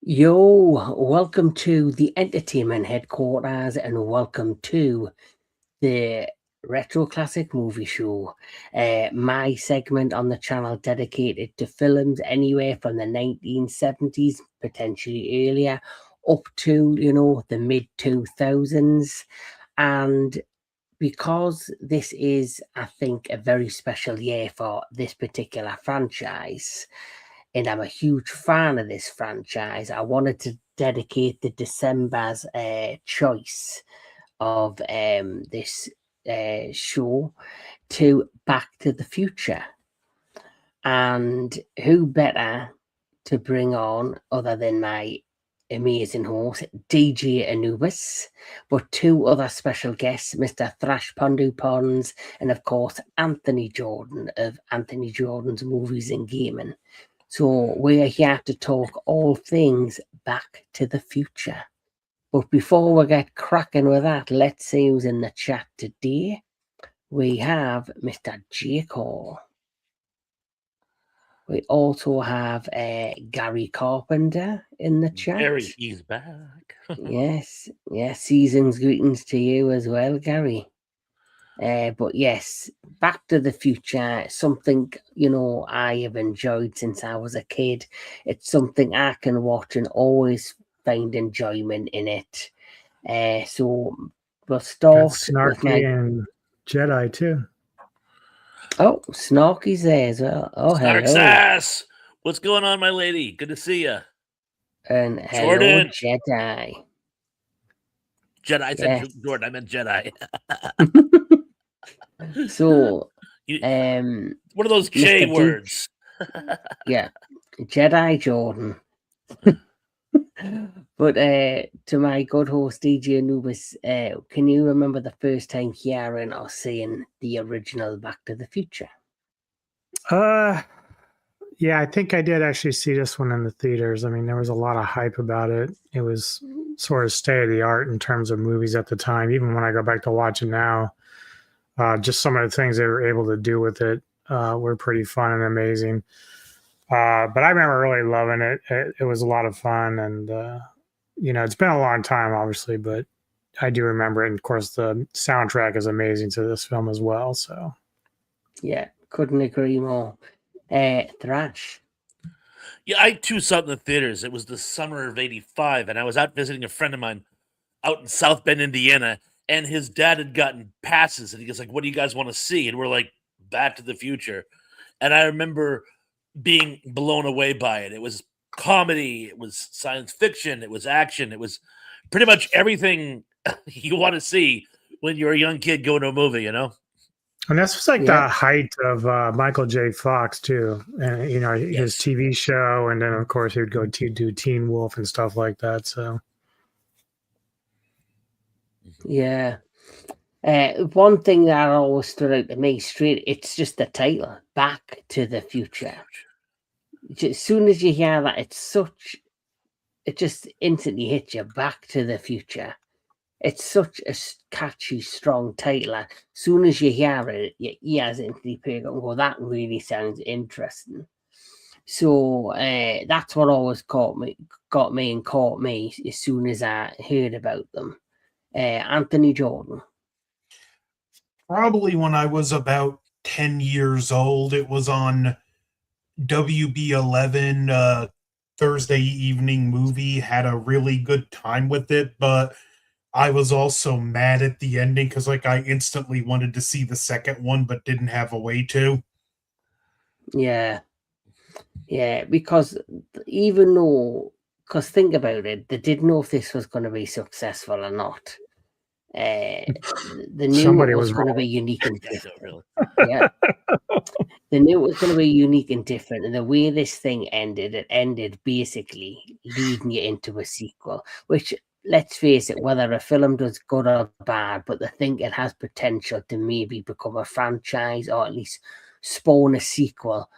Yo, welcome to the entertainment headquarters and welcome to the Retro Classic Movie Show. My segment on the channel dedicated to films anywhere from the 1970s, potentially earlier, up to, the mid 2000s. And because this is, I think, a very special year for this particular franchise, and I'm a huge fan of this franchise, I wanted to dedicate the December's choice of this show to Back to the Future. And who better to bring on other than my amazing host, DJ Anubis, but two other special guests, Mr. Thrashpondo Pons and, of course, Anthony Jordan of Anthony Jordan's Movies and Gaming. So we're here to talk all things Back to the Future. But before we get cracking with that, let's see who's in the chat today. We have Mr. Jake Hall. We also have Gary Carpenter in the chat. Gary, he's back. Yes, season's greetings to you as well, Gary. But yes, Back to the Future, something, I have enjoyed since I was a kid. It's something I can watch and always find enjoyment in it. So we'll start with Snarky and Jedi too. Oh, Snarky's there as well. Oh, Snark's hello. ass. What's going on, my lady? Good to see you. And hello, Jordan. Jedi. Jedi. I said Jordan. I meant Jedi. So, one of those J words. Yeah, Jedi Jordan. But to my good host DJ Anubis, can you remember the first time hearing or seeing the original Back to the Future? Yeah, I think I did actually see this one in the theaters. I mean, there was a lot of hype about it. It was sort of state of the art in terms of movies at the time. Even when I go back to watch it now, just some of the things they were able to do with it were pretty fun and amazing. But I remember really loving it. It was a lot of fun, and it's been a long time, obviously, but I do remember it. And of course, the soundtrack is amazing to this film as well. So, yeah, couldn't agree more. Thrash. Yeah, I too saw it in the theaters. It was the summer of '85, and I was out visiting a friend of mine out in South Bend, Indiana, and his dad had gotten passes, and he goes like, "What do you guys want to see?" And we're like, "Back to the Future," and I remember being blown away by it. It was comedy, it was science fiction, it was action, it was pretty much everything you want to see when you're a young kid going to a movie, And this was like the height of Michael J. Fox too, and his TV show, and then of course he would go to do Teen Wolf and stuff like that. So, yeah. One thing that always stood out to me straight, it's just the title, Back to the Future. As soon as you hear that, it just instantly hits you, Back to the Future. It's such a catchy, strong title. As soon as you hear it, your ears instantly pick up and go, that really sounds interesting. So that's what always got me as soon as I heard about them. Anthony Jordan. Probably when I was about 10 years old. It was on WB11 Thursday evening movie. Had a really good time with it, but I was also mad at the ending because I instantly wanted to see the second one but didn't have a way to. Yeah, because think about it, they didn't know if this was going to be successful or not. They knew it was going to be unique and different. Yeah, they knew it was going to be unique and different, and the way this thing ended, it ended basically leading you into a sequel, which, let's face it, whether a film does good or bad, but they think it has potential to maybe become a franchise or at least spawn a sequel.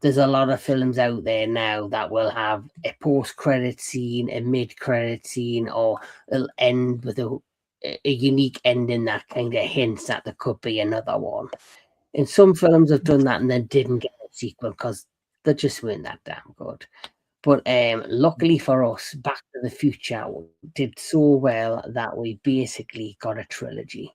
There's a lot of films out there now that will have a post-credit scene, a mid-credit scene, or it'll end with a unique ending that kind of hints that there could be another one. And some films have done that and then didn't get a sequel because they just weren't that damn good. But luckily for us, Back to the Future did so well that we basically got a trilogy.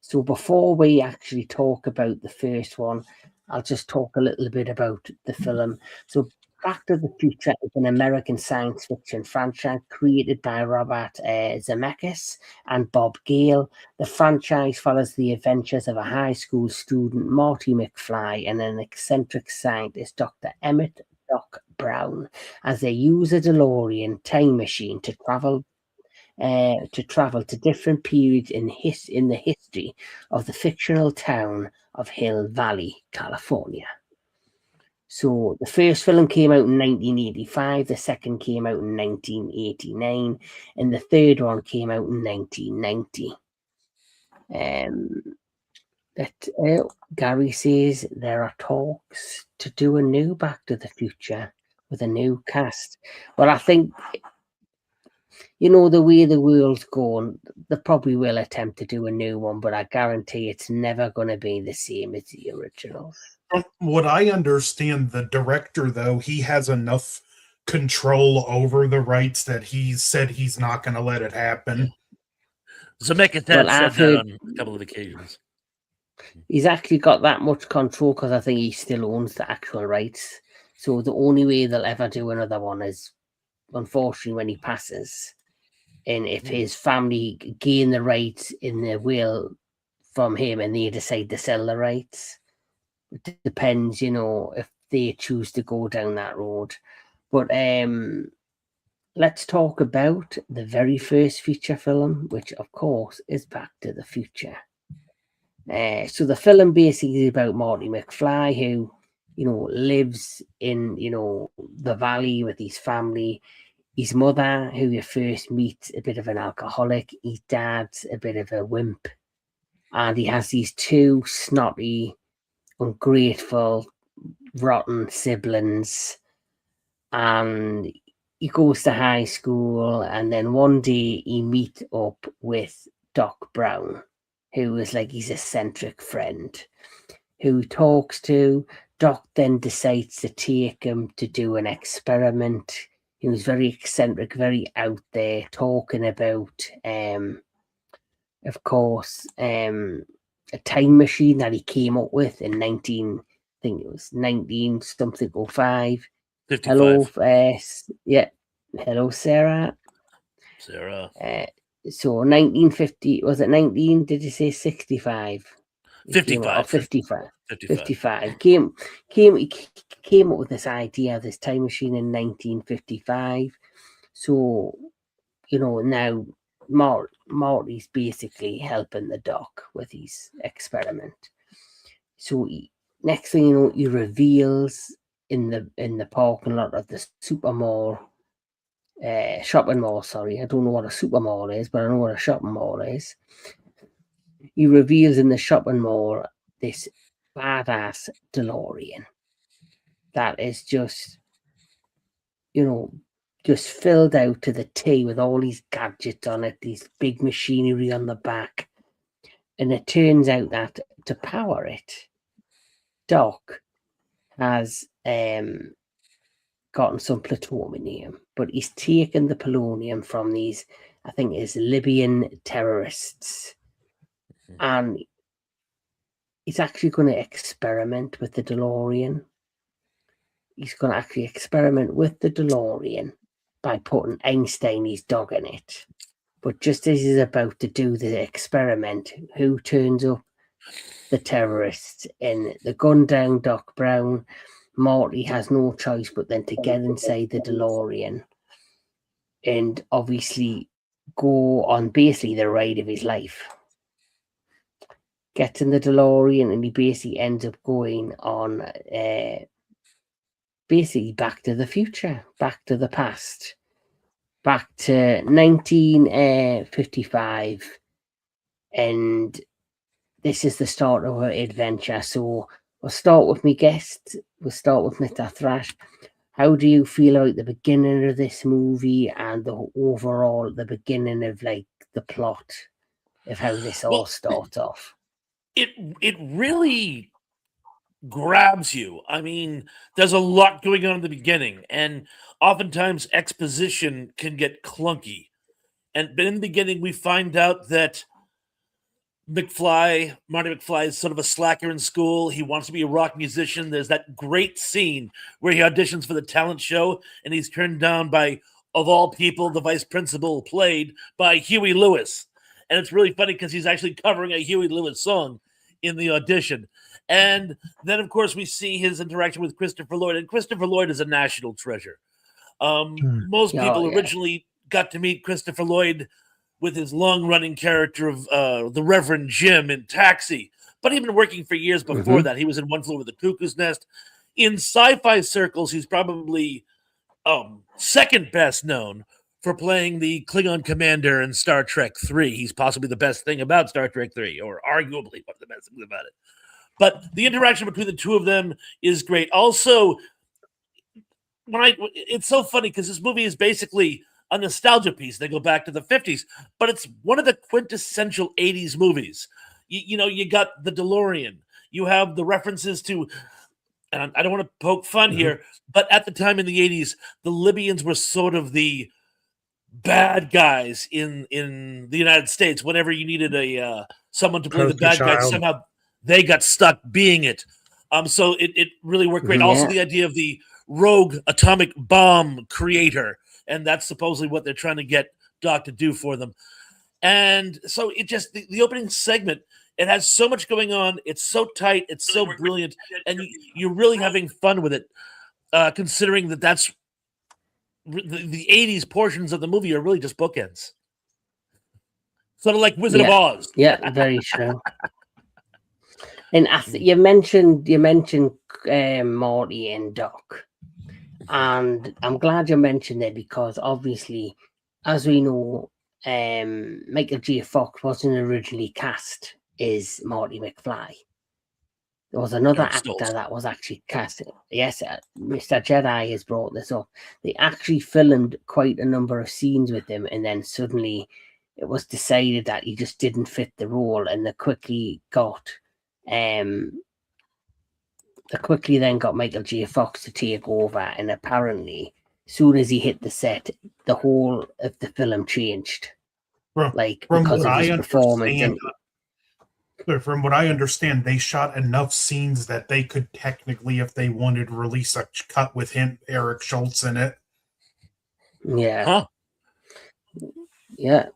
So before we actually talk about the first one, I'll just talk a little bit about the film. So Back to the Future is an American science fiction franchise created by Robert Zemeckis and Bob Gale. The franchise follows the adventures of a high school student, Marty McFly, and an eccentric scientist, Dr. Emmett Doc Brown, as they use a DeLorean time machine to travel to different periods in the history of the fictional town of Hill Valley, California. So the first film came out in 1985, the second came out in 1989, and the third one came out in 1990. Gary says there are talks to do a new Back to the Future with a new cast. Well, I think, the way the world's going, they probably will attempt to do a new one, but I guarantee it's never going to be the same as the originals. From what I understand, the director, though, he has enough control over the rights that he said he's not going to let it happen. Zemeckis said that on a couple of occasions. He's actually got that much control because I think he still owns the actual rights. So the only way they'll ever do another one is, unfortunately, when he passes. And if his family gain the rights in the will from him and they decide to sell the rights, it depends, if they choose to go down that road. But let's talk about the very first feature film, which, of course, is Back to the Future. So the film basically is about Marty McFly, who, lives in, the valley with his family. His mother, who you first meet, a bit of an alcoholic. His dad's a bit of a wimp. And he has these two snotty, ungrateful, rotten siblings. And he goes to high school, and then one day he meets up with Doc Brown, who is like his eccentric friend, who talks to. Doc then decides to take him to do an experiment. He was very eccentric, very out there, talking about, of course, a time machine that he came up with in 19 something 05. 55. Hello, hello, Sarah. Sarah. So 1950, was it 19? Did you say 65? 55. 55. 55. Came up with this idea of this time machine in 1955. So, now Marty's basically helping the Doc with his experiment. So next thing you know, he reveals in the parking lot of the shopping mall. Sorry, I don't know what a super mall is, but I know what a shopping mall is. He reveals in the shopping mall this badass DeLorean that is just, just filled out to the T with all these gadgets on it, these big machinery on the back. And it turns out that to power it, Doc has gotten some plutonium, but he's taken the polonium from these, I think it's Libyan terrorists. And he's actually going to experiment with the DeLorean. He's going to actually experiment with the DeLorean by putting Einstein, his dog, in it. But just as he's about to do the experiment, who turns up? The terrorists. And they gun down Doc Brown. Marty has no choice but then to get inside the DeLorean and obviously go on basically the ride of his life. Gets in the DeLorean and he basically ends up going on basically Back to the Future, back to the past, back to 1955. And this is the start of our adventure. So we'll start with my guest. We'll start with Mr. Thrash. How do you feel about the beginning of this movie and the beginning of like the plot of how this all starts off? It really grabs you. I mean, there's a lot going on in the beginning, and oftentimes exposition can get clunky. But in the beginning, we find out that Marty McFly, is sort of a slacker in school. He wants to be a rock musician. There's that great scene where he auditions for the talent show, and he's turned down by, of all people, the vice principal, played by Huey Lewis. And it's really funny because he's actually covering a Huey Lewis song in the audition. And then, of course, we see his interaction with Christopher Lloyd. And Christopher Lloyd is a national treasure. Most people originally got to meet Christopher Lloyd with his long-running character of the Reverend Jim in Taxi. But he'd been working for years before that. He was in One Flew Over the Cuckoo's Nest. In sci-fi circles, he's probably second best known for playing the Klingon commander in Star Trek 3. He's possibly the best thing about Star Trek 3, or arguably one of the best things about it. But the interaction between the two of them is great. Also, it's so funny because this movie is basically a nostalgia piece. They go back to the 50s, but it's one of the quintessential 80s movies. You got the DeLorean. You have the references to, and I don't want to poke fun here, but at the time in the 80s, the Libyans were sort of the bad guys in the United States. Whenever you needed someone to play the bad guy, somehow they got stuck being it. So it really worked great. Also, the idea of the rogue atomic bomb creator, and that's supposedly what they're trying to get Doc to do for them. And so it just, the opening segment, it has so much going on. It's so tight. It's so brilliant. And you're really having fun with it, considering that's the 80s portions of the movie are really just bookends. Sort of like Wizard of Oz. Yeah, very true. And you mentioned Morty and Doc. And I'm glad you mentioned it because obviously, as we know, Michael J. Fox wasn't originally cast as Marty McFly. There was another actor that was actually cast. Yes, Mr. Jedi has brought this up. They actually filmed quite a number of scenes with him, and then suddenly it was decided that he just didn't fit the role, and they quickly then got Michael J. Fox to take over, and apparently, as soon as he hit the set, the whole of the film changed. Because of his performance. From what I understand, they shot enough scenes that they could technically, if they wanted, release a cut with Eric Schultz in it. Yeah. Huh. Yeah.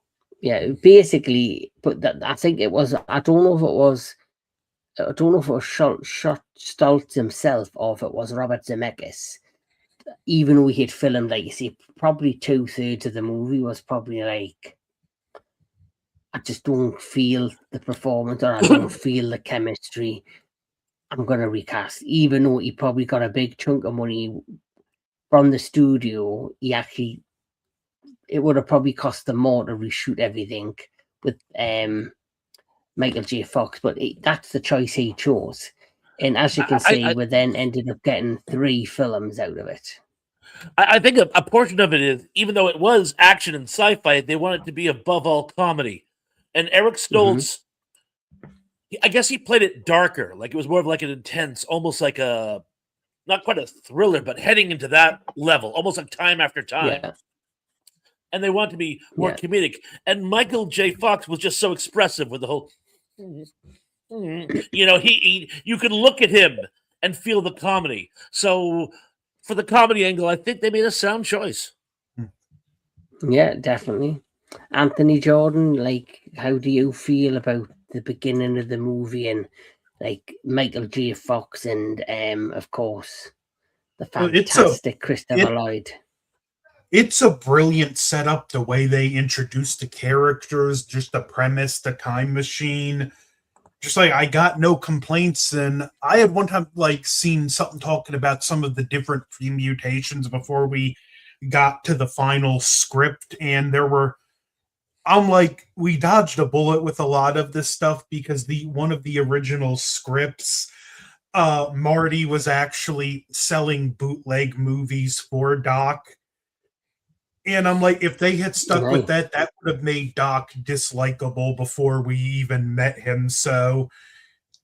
Basically, but I think it was. I don't know if it was Stoltz himself or if it was Robert Zemeckis. Even though he had filmed, like you see, probably 2/3 of the movie was probably like, I just don't feel the performance or I don't feel the chemistry. I'm going to recast. Even though he probably got a big chunk of money from the studio, it would have probably cost them more to reshoot everything with Michael J. Fox, but that's the choice he chose. And as you can see, we then ended up getting 3 films out of it. I think a portion of it is, even though it was action and sci-fi, they wanted to be above all comedy. And Eric Stoltz, I guess he played it darker. Like it was more of like an intense, almost like not quite a thriller, but heading into that level, almost like Time After Time. Yeah. And they want to be more comedic. And Michael J. Fox was just so expressive with the whole, you could look at him and feel the comedy. So for the comedy angle, I think they made a sound choice. Yeah, definitely. Anthony Jordan, how do you feel about the beginning of the movie and Michael J. Fox and of course the fantastic Christopher Lloyd? It's a brilliant setup, the way they introduce the characters, just the premise, the time machine. Just I got no complaints, and I had one time seen something talking about some of the different permutations before we got to the final script, and we dodged a bullet with a lot of this stuff because one of the original scripts, Marty was actually selling bootleg movies for Doc. And I'm like, if they had stuck with that would have made Doc dislikable before we even met him. So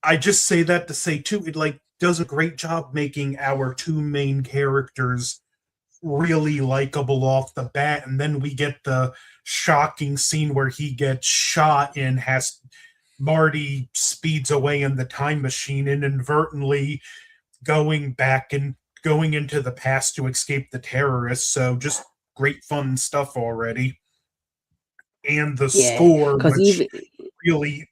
I just say that to say, too, does a great job making our two main characters really likable off the bat, and then we get the shocking scene where he gets shot and has Marty speeds away in the time machine, inadvertently going back and going into the past to escape the terrorists. So just great fun stuff already. And the score, because which even really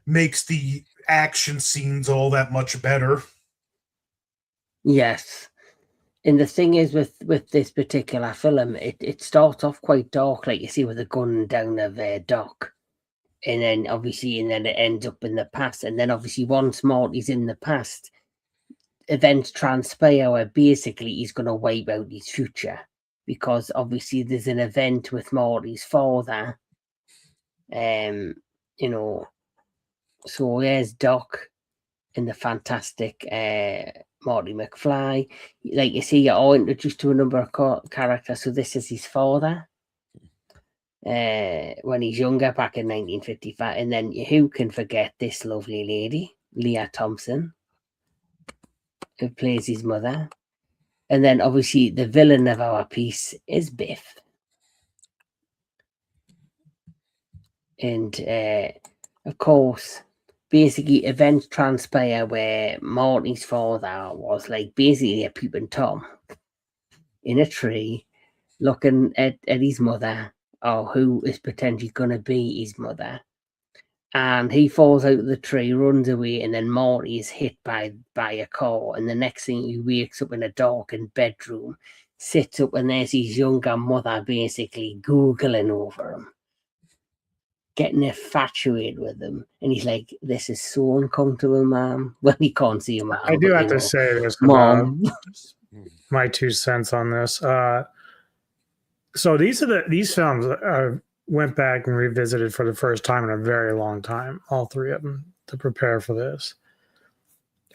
makes the action scenes all that much better. yes. And the thing is with this particular film, it starts off quite dark, like you see with the gun down the dock. And then it ends up in the past. And then obviously once Marty's in the past, events transpire where basically he's going to wipe out his future. Because obviously there's an event with Marty's father. You know, so there's Doc in the fantastic Marty McFly. Like you see, you're all introduced to a number of characters. So this is his father when he's younger, back in 1955. And then who can forget this lovely lady, Leah Thompson, who plays his mother. And then obviously the villain of our piece is Biff. And of course, basically events transpire where Marty's father was like basically a peeping Tom in a tree looking at his mother, or who is potentially going to be his mother. And he falls out of the tree, runs away, and then Marty is hit by a car. And the next thing, he wakes up in a darkened bedroom, sits up, and there's his younger mother basically Googling over him, getting infatuated with him. And he's like, this is so uncomfortable, Mom. Well, he can't see him. Mom, I do have to say this, Mom. My 2 cents on this. So these films I went back and revisited for the first time in a very long time, all 3 of them, to prepare for this.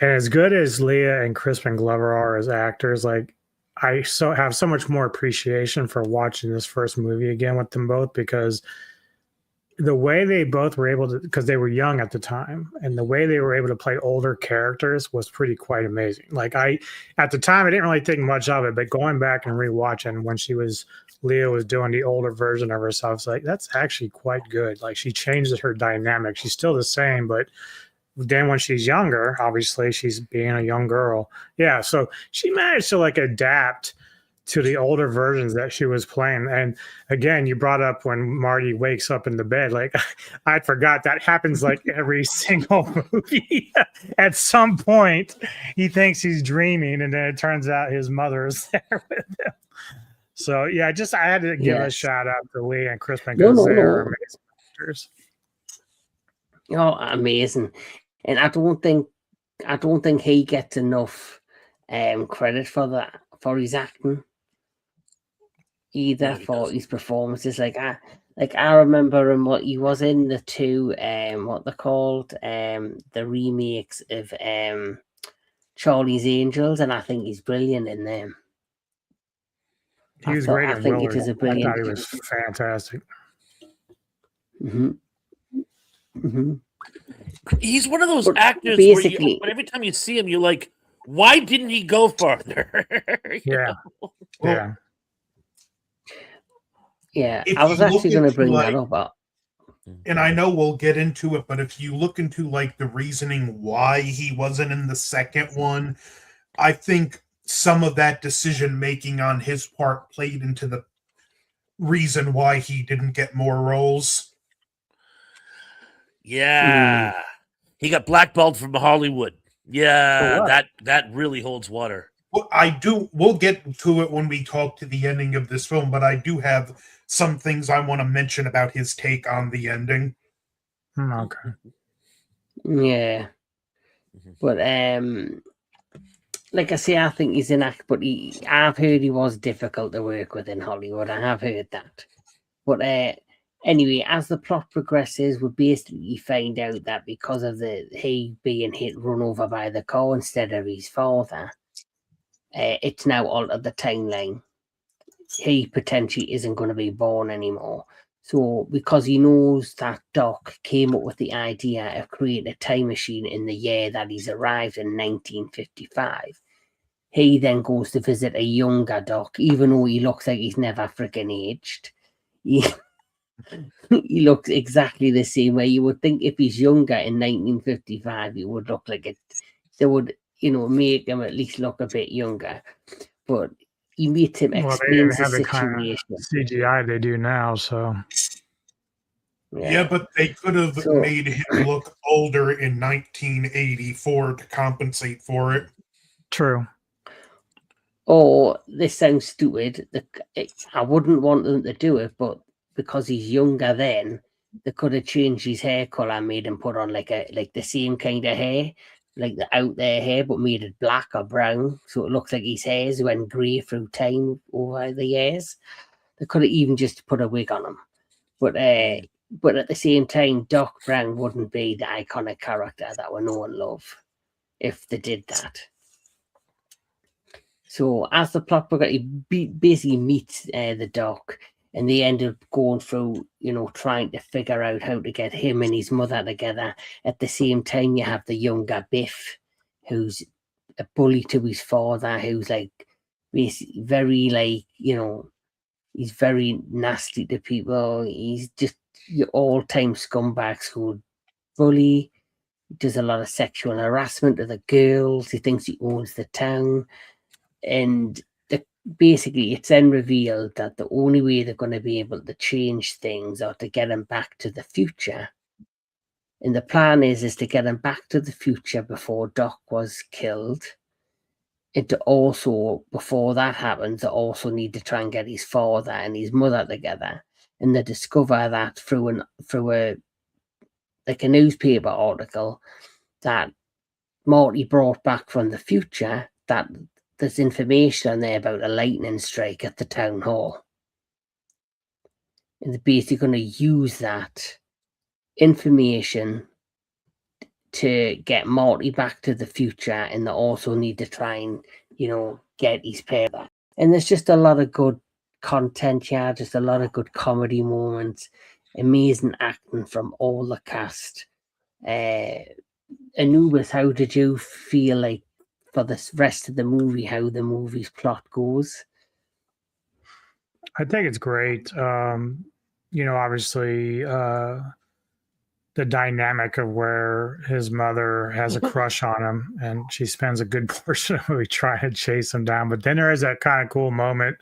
And as good as Leah and Crispin Glover are as actors, like I have so much more appreciation for watching this first movie again with them both, because the way they both were able to, because they were young at the time, and the way they were able to play older characters was quite amazing. Like at the time, I didn't really think much of it, but going back and rewatching when Leah was doing the older version of herself, it's like, that's actually quite good. Like she changed her dynamic. She's still the same, but then when she's younger, obviously she's being a young girl. Yeah. So she managed to like adapt to the older versions that she was playing. And again, you brought up when Marty wakes up in the bed, like I forgot that happens like every single movie. At some point he thinks he's dreaming, and then it turns out his mother is there with him. So yeah, I had to give a shout out to Lee and Crispin, because they're amazing actors. Oh, amazing. And I don't think he gets enough credit for that, for his acting either, for his performances. Like I remember him, what he was in the 2 what they're called, the remakes of Charlie's Angels, and I think he's brilliant in them. He was great. I think it is a brilliant. I thought he was fantastic. Mm-hmm. Mm-hmm. He's one of those actors where every time you see him, you're like, why didn't he go farther? Yeah. Yeah. Yeah. I was actually going to bring that up. And I know we'll get into it, but if you look into like the reasoning why he wasn't in the second one, I think some of that decision making on his part played into the reason why he didn't get more roles. Yeah. He got blackballed from Hollywood. Yeah, that really holds water. Well, we'll get to it when we talk to the ending of this film, but I do have some things I want to mention about his take on the ending. Okay. Yeah. But like I say, I think he's an actor, but I've heard he was difficult to work with in Hollywood. I have heard that. But anyway, as the plot progresses, we basically find out that because of he being run over by the car instead of his father, it's now altered the timeline. He potentially isn't going to be born anymore. So because he knows that Doc came up with the idea of creating a time machine in the year that he's arrived in 1955, he then goes to visit a younger Doc, even though he looks like he's never freaking aged. He looks exactly the same way. You would think if he's younger in 1955, he would look like it. They would, make him at least look a bit younger. But he meets him, Well, they explains didn't have the the kind of situation. CGI they do now, so Yeah, but they could have So- made him look older in 1984 to compensate for it. true. Or this sounds stupid. I wouldn't want them to do it, but because he's younger then, they could have changed his hair color and made him put on like the same kind of hair, like the out there hair, but made it black or brown, so it looks like his hair's went grey through time over the years. They could have even just put a wig on him, but at the same time, Doc Brown wouldn't be the iconic character that we know and love if they did that. So as the plot progresses, he basically meets the Doc, and they end up going through, trying to figure out how to get him and his mother together. At the same time, you have the younger Biff, who's a bully to his father, who's like basically very he's very nasty to people. He's just your all-time scumbag school bully. He does a lot of sexual harassment of the girls. He thinks he owns the town. And basically, it's then revealed that the only way they're going to be able to change things or to get him back to the future. And the plan is to get him back to the future before Doc was killed. And to also, before that happens, they also need to try and get his father and his mother together. And they discover that through a newspaper article that Marty brought back from the future, that there's information on there about a lightning strike at the town hall. And they're basically going to use that information to get Marty back to the future, and they also need to try and, get his pair back. And there's just a lot of good content here, just a lot of good comedy moments, amazing acting from all the cast. Anubis, how did you feel like for the rest of the movie, how the movie's plot goes? I think it's great. Obviously, the dynamic of where his mother has a crush on him, and she spends a good portion of the movie trying to chase him down. But then there is that kind of cool moment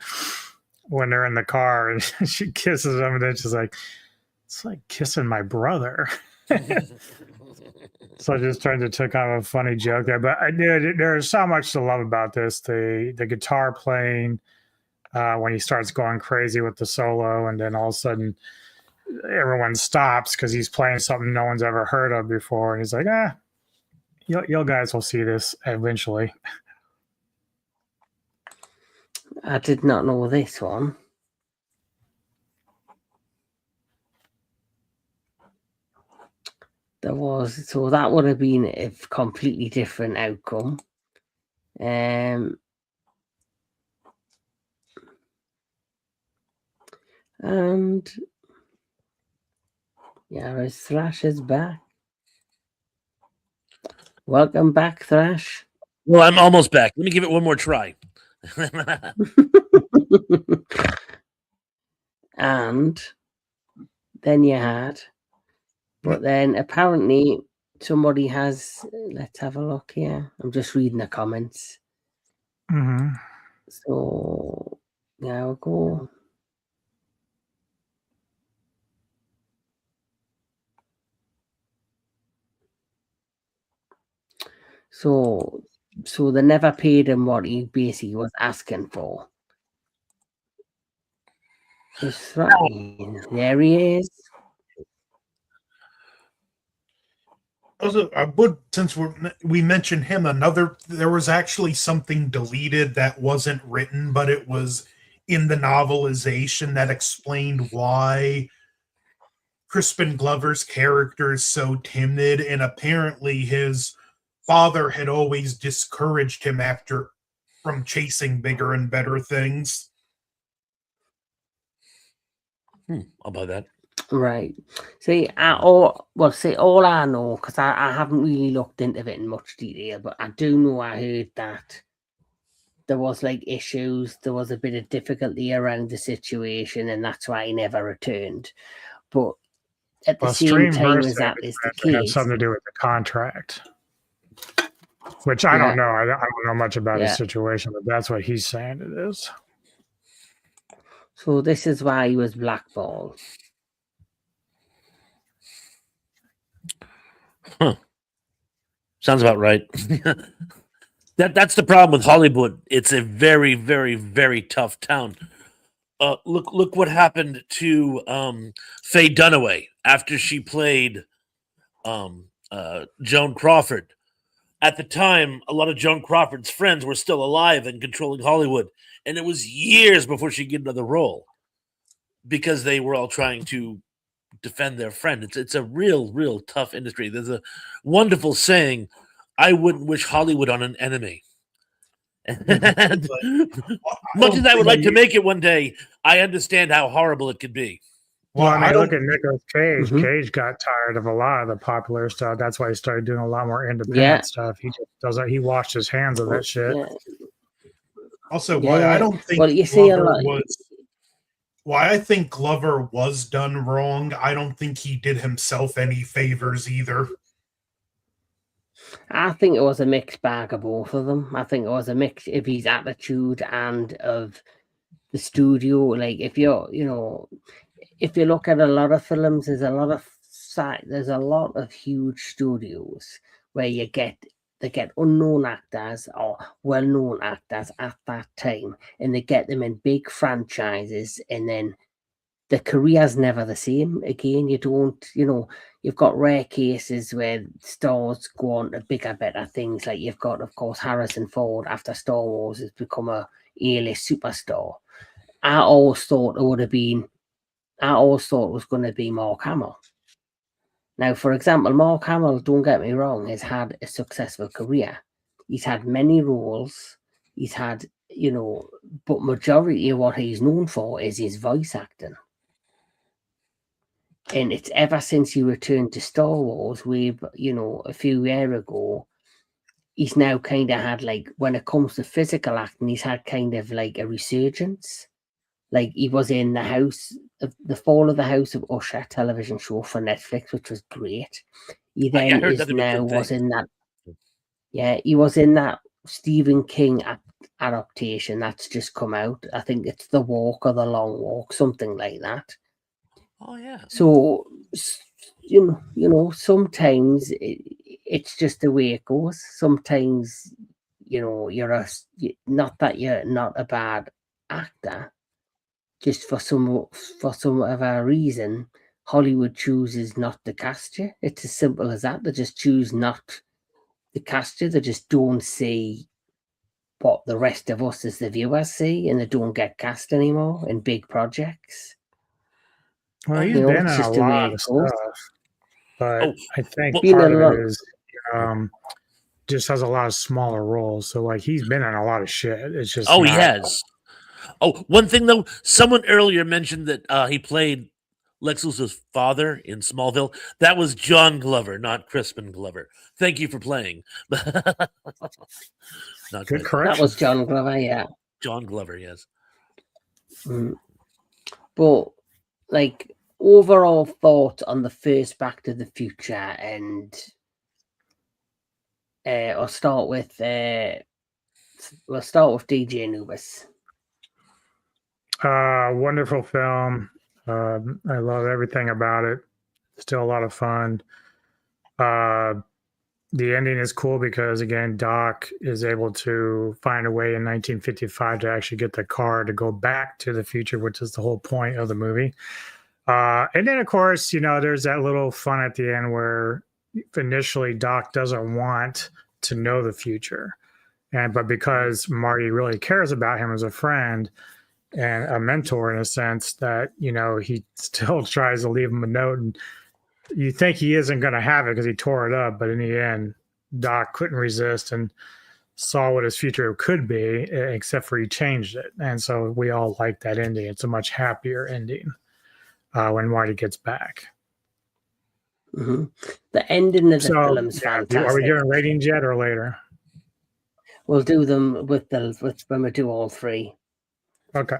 when they're in the car and she kisses him, and then she's like, "It's like kissing my brother." So I just turned into kind of a funny joke there. But there's so much to love about this. The guitar playing when he starts going crazy with the solo, and then all of a sudden everyone stops because he's playing something no one's ever heard of before. And he's like, you guys will see this eventually. I did not know this one. So that would have been a completely different outcome. And yeah, Thrash is back. Welcome back, Thrash. Well, I'm almost back. Let me give it one more try. And then you had, but then apparently somebody has, let's have a look here. I'm just reading the comments. Mm-hmm. So, yeah, we'll go. So they never paid him what he basically was asking for. There he is. Also, I would, since we mentioned him, there was actually something deleted that wasn't written, but it was in the novelization that explained why Crispin Glover's character is so timid, and apparently his father had always discouraged him from chasing bigger and better things. I'll buy that. Right. See, all I know, because I haven't really looked into it in much detail, but I do know I heard that there was like issues, there was a bit of difficulty around the situation, and that's why he never returned. But at the same stream time versus as that is the have case, something to do with the contract, which I don't know. I don't know much about his situation, but that's what he's saying it is. So this is why he was blackballed. Huh. Sounds about right. That's the problem with Hollywood. It's a very, very, very tough town. Look what happened to Faye Dunaway after she played Joan Crawford. At the time, a lot of Joan Crawford's friends were still alive and controlling Hollywood, and it was years before she get another role because they were all trying to defend their friend. It's a real tough industry. There's a wonderful saying, "I wouldn't wish Hollywood on an enemy." And much as I would like to make it one day, I understand how horrible it could be. Well, I mean, look at Nicolas Cage. Cage got tired of a lot of the popular stuff. That's why he started doing a lot more independent stuff. He just doesn't. He washed his hands of that shit. Also, why I don't think why I think Glover was done wrong. I don't think he did himself any favors either. I think it was a mixed bag of both of them. I think it was a mix of his attitude and of the studio. Like if you're, if you look at a lot of films, there's a lot of huge studios where they get unknown actors or well-known actors at that time, and they get them in big franchises, and then the career's never the same again. You don't, you've got rare cases where stars go on to bigger, better things. Like you've got, of course, Harrison Ford after Star Wars has become a A-list superstar. I always thought it was going to be Mark Hamill. Now, for example, Mark Hamill, don't get me wrong, has had a successful career. He's had many roles. He's had, but majority of what he's known for is his voice acting. And it's ever since he returned to Star Wars, a few years ago, he's now kind of had, like, when it comes to physical acting, he's had kind of like a resurgence. Like he was in the Fall of the House of Usher television show for Netflix, which was great. He then was in that. Yeah, he was in that Stephen King adaptation that's just come out. I think it's The Walk or The Long Walk, something like that. Oh yeah. So sometimes it's just the way it goes. Sometimes you're not that you're not a bad actor. Just for some other reason, Hollywood chooses not to cast you. It's as simple as that. They just choose not to cast you. They just don't see what the rest of us as the viewers see, and they don't get cast anymore in big projects. Well, he's been in a lot of stuff, but I think part of it is just has a lot of smaller roles. So, like, he's been in a lot of shit. It's just he has. Oh, one thing though, someone earlier mentioned that he played Lex Luthor's father in Smallville. That was John Glover, not Crispin Glover. Thank you for playing. Not good correction. That was John Glover, yeah. John Glover, yes. But like overall thoughts on the first Back to the Future, and we'll start with DJ Anubis. Wonderful film. I love everything about it. Still a lot of fun. The ending is cool because, again, Doc is able to find a way in 1955 to actually get the car to go back to the future, which is the whole point of the movie. And then, of course, there's that little fun at the end where initially Doc doesn't want to know the future. But because Marty really cares about him as a friend and a mentor in a sense, that, he still tries to leave him a note, and you think he isn't going to have it because he tore it up, but in the end, Doc couldn't resist and saw what his future could be, except for he changed it. And so we all like that ending. It's a much happier ending. when Marty gets back. Mm-hmm. The ending of the film's fantastic. Are we giving ratings yet or later? We'll do them with when we do all three. Okay.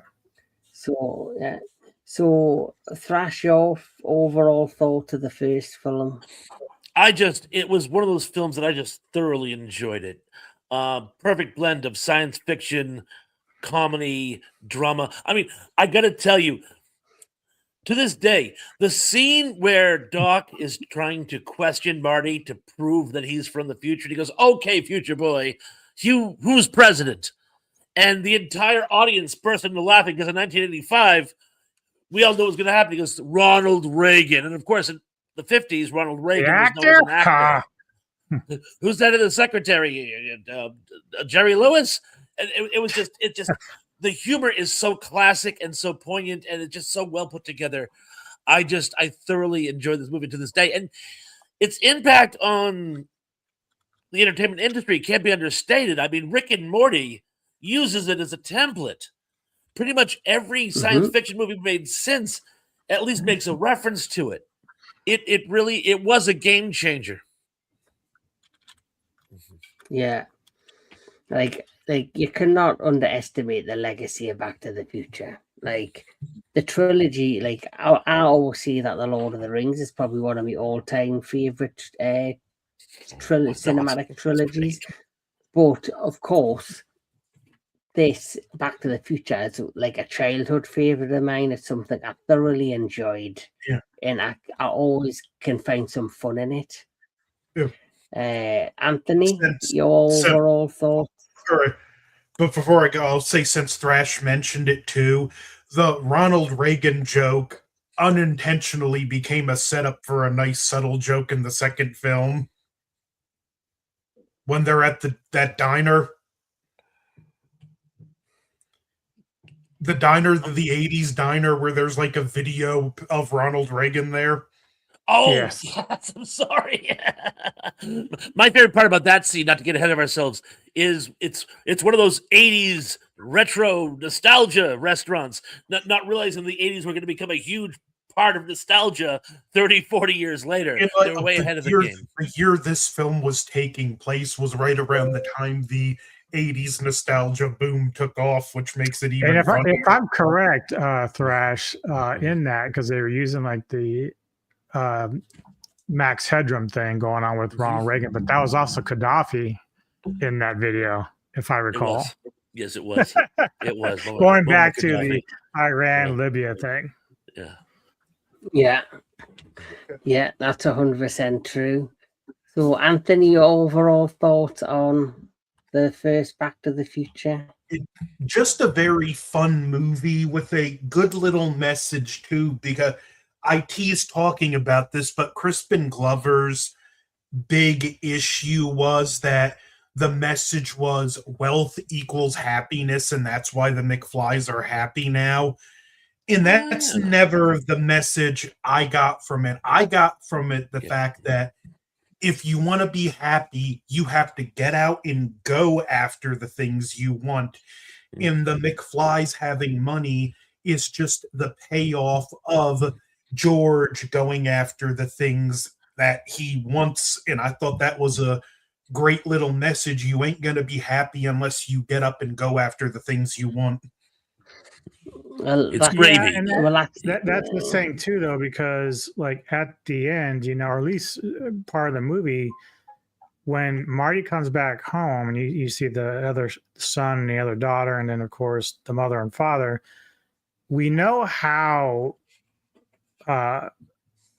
So yeah. So Thrash, your overall thought of the first film? It was one of those films that I just thoroughly enjoyed it. Perfect blend of science fiction, comedy, drama. I mean, I gotta tell you, to this day, the scene where Doc is trying to question Marty to prove that he's from the future, and he goes, "Okay, future boy, who's president?" And the entire audience burst into laughing because in 1985, we all knew what was going to happen. He goes, "Ronald Reagan," and of course, in the 50s, Ronald Reagan was known as an actor. Who's that? The secretary, Jerry Lewis, and it was just the humor is so classic and so poignant, and it's just so well put together. I thoroughly enjoy this movie to this day, and its impact on the entertainment industry can't be understated. I mean, Rick and Morty uses it as a template. Pretty much every science fiction movie made since at least makes a reference to it. It really was a game changer. Yeah, like you cannot underestimate the legacy of Back to the Future. Like the trilogy, like I always say that the Lord of the Rings is probably one of my all-time favorite cinematic trilogies. But of course, this Back to the Future is like a childhood favorite of mine. It's something I thoroughly enjoyed, and I always can find some fun in it. Anthony, your overall thoughts? Sorry, but before I go, I'll say, since Thrash mentioned it too, the Ronald Reagan joke unintentionally became a setup for a nice subtle joke in the second film when they're at that diner. The diner, the 80s diner, where there's like a video of Ronald Reagan there. Oh, yes. I'm sorry. My favorite part about that scene, not to get ahead of ourselves, is it's one of those 80s retro nostalgia restaurants, not realizing the 80s were going to become a huge part of nostalgia 30, 40 years later. They're way ahead of the game. The year this film was taking place was right around the time the 80s nostalgia boom took off, which makes it even funnier. If I'm correct, Thrash, in that, because they were using like the Max Headroom thing going on with Ronald Reagan, but that was also Gaddafi in that video, if I recall. Yes, it was. It was. Going back to the Iran-Libya thing. Yeah, that's 100% true. So, Anthony, your overall thoughts on the first Back to the Future? Just a very fun movie with a good little message too, because I teased talking about this, but Crispin Glover's big issue was that the message was wealth equals happiness, and that's why the McFlys are happy now. And that's never the message I got from it. I got from it the fact that if you want to be happy, you have to get out and go after the things you want. And the McFlys having money is just the payoff of George going after the things that he wants. And I thought that was a great little message. You ain't going to be happy unless you get up and go after the things you want. Well, it's gravy. Yeah, that's the thing too, though, because like at the end, or at least part of the movie, when Marty comes back home and you see the other son and the other daughter, and then of course the mother and father, we know how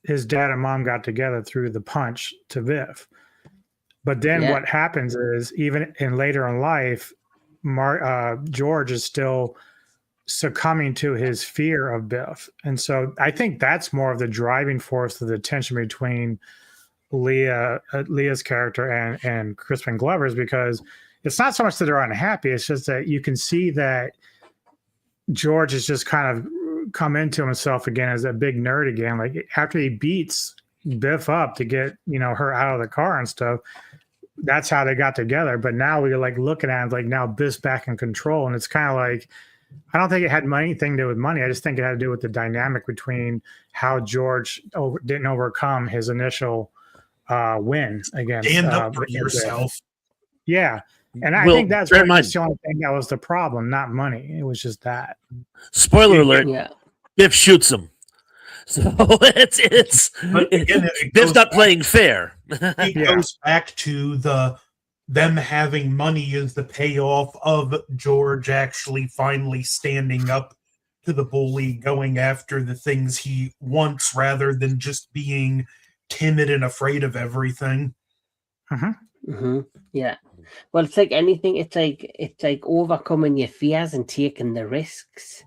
his dad and mom got together through the punch to Biff. But then what happens is, even later in life, George is still succumbing to his fear of Biff. And so I think that's more of the driving force of the tension between Leah's character and Crispin Glover's, because it's not so much that they're unhappy, it's just that you can see that George has just kind of come into himself again as a big nerd again. Like after he beats Biff up to get, her out of the car and stuff, that's how they got together. But now we're like looking at it like now Biff's back in control. And it's kind of like I don't think it had anything to do with money. I just think it had to do with the dynamic between how George didn't overcome his initial win against. Stand up for yourself. Yeah. And I think that's really just the only thing that was the problem, not money. It was just that. Spoiler alert. Yeah. Biff shoots him. So Biff's not playing fair. It goes back to them having money as the payoff of George actually finally standing up to the bully, going after the things he wants rather than just being timid and afraid of everything. Yeah. Well, it's like anything. It's like overcoming your fears and taking the risks.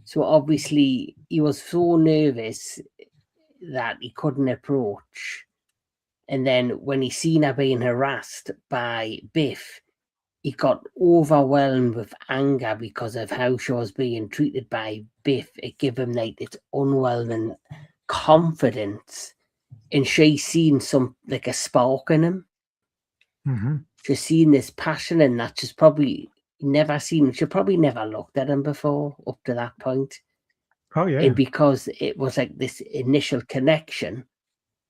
So obviously he was so nervous that he couldn't approach. And then when he seen her being harassed by Biff, he got overwhelmed with anger because of how she was being treated by Biff. It gave him like this unwhelming confidence. And she seen like a spark in him. She's seen this passion in that she's probably never seen. She probably never looked at him before up to that point. Oh, yeah. And because it was like this initial connection,